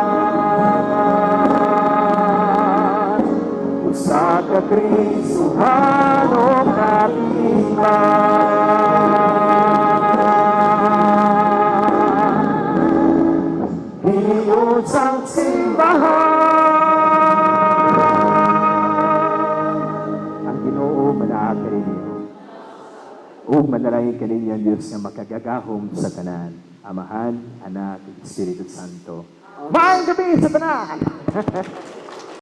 S1: Sa kakrisuhan o katilipan, hinihod sang simbahan. Ang Ginoo manaag kaninyo, ug manalangin kaninyo ang Diyos nga makagagahom sa tanan, Amahan, Anak, ug Espiritu Santo. Maayong gabi sa tanan!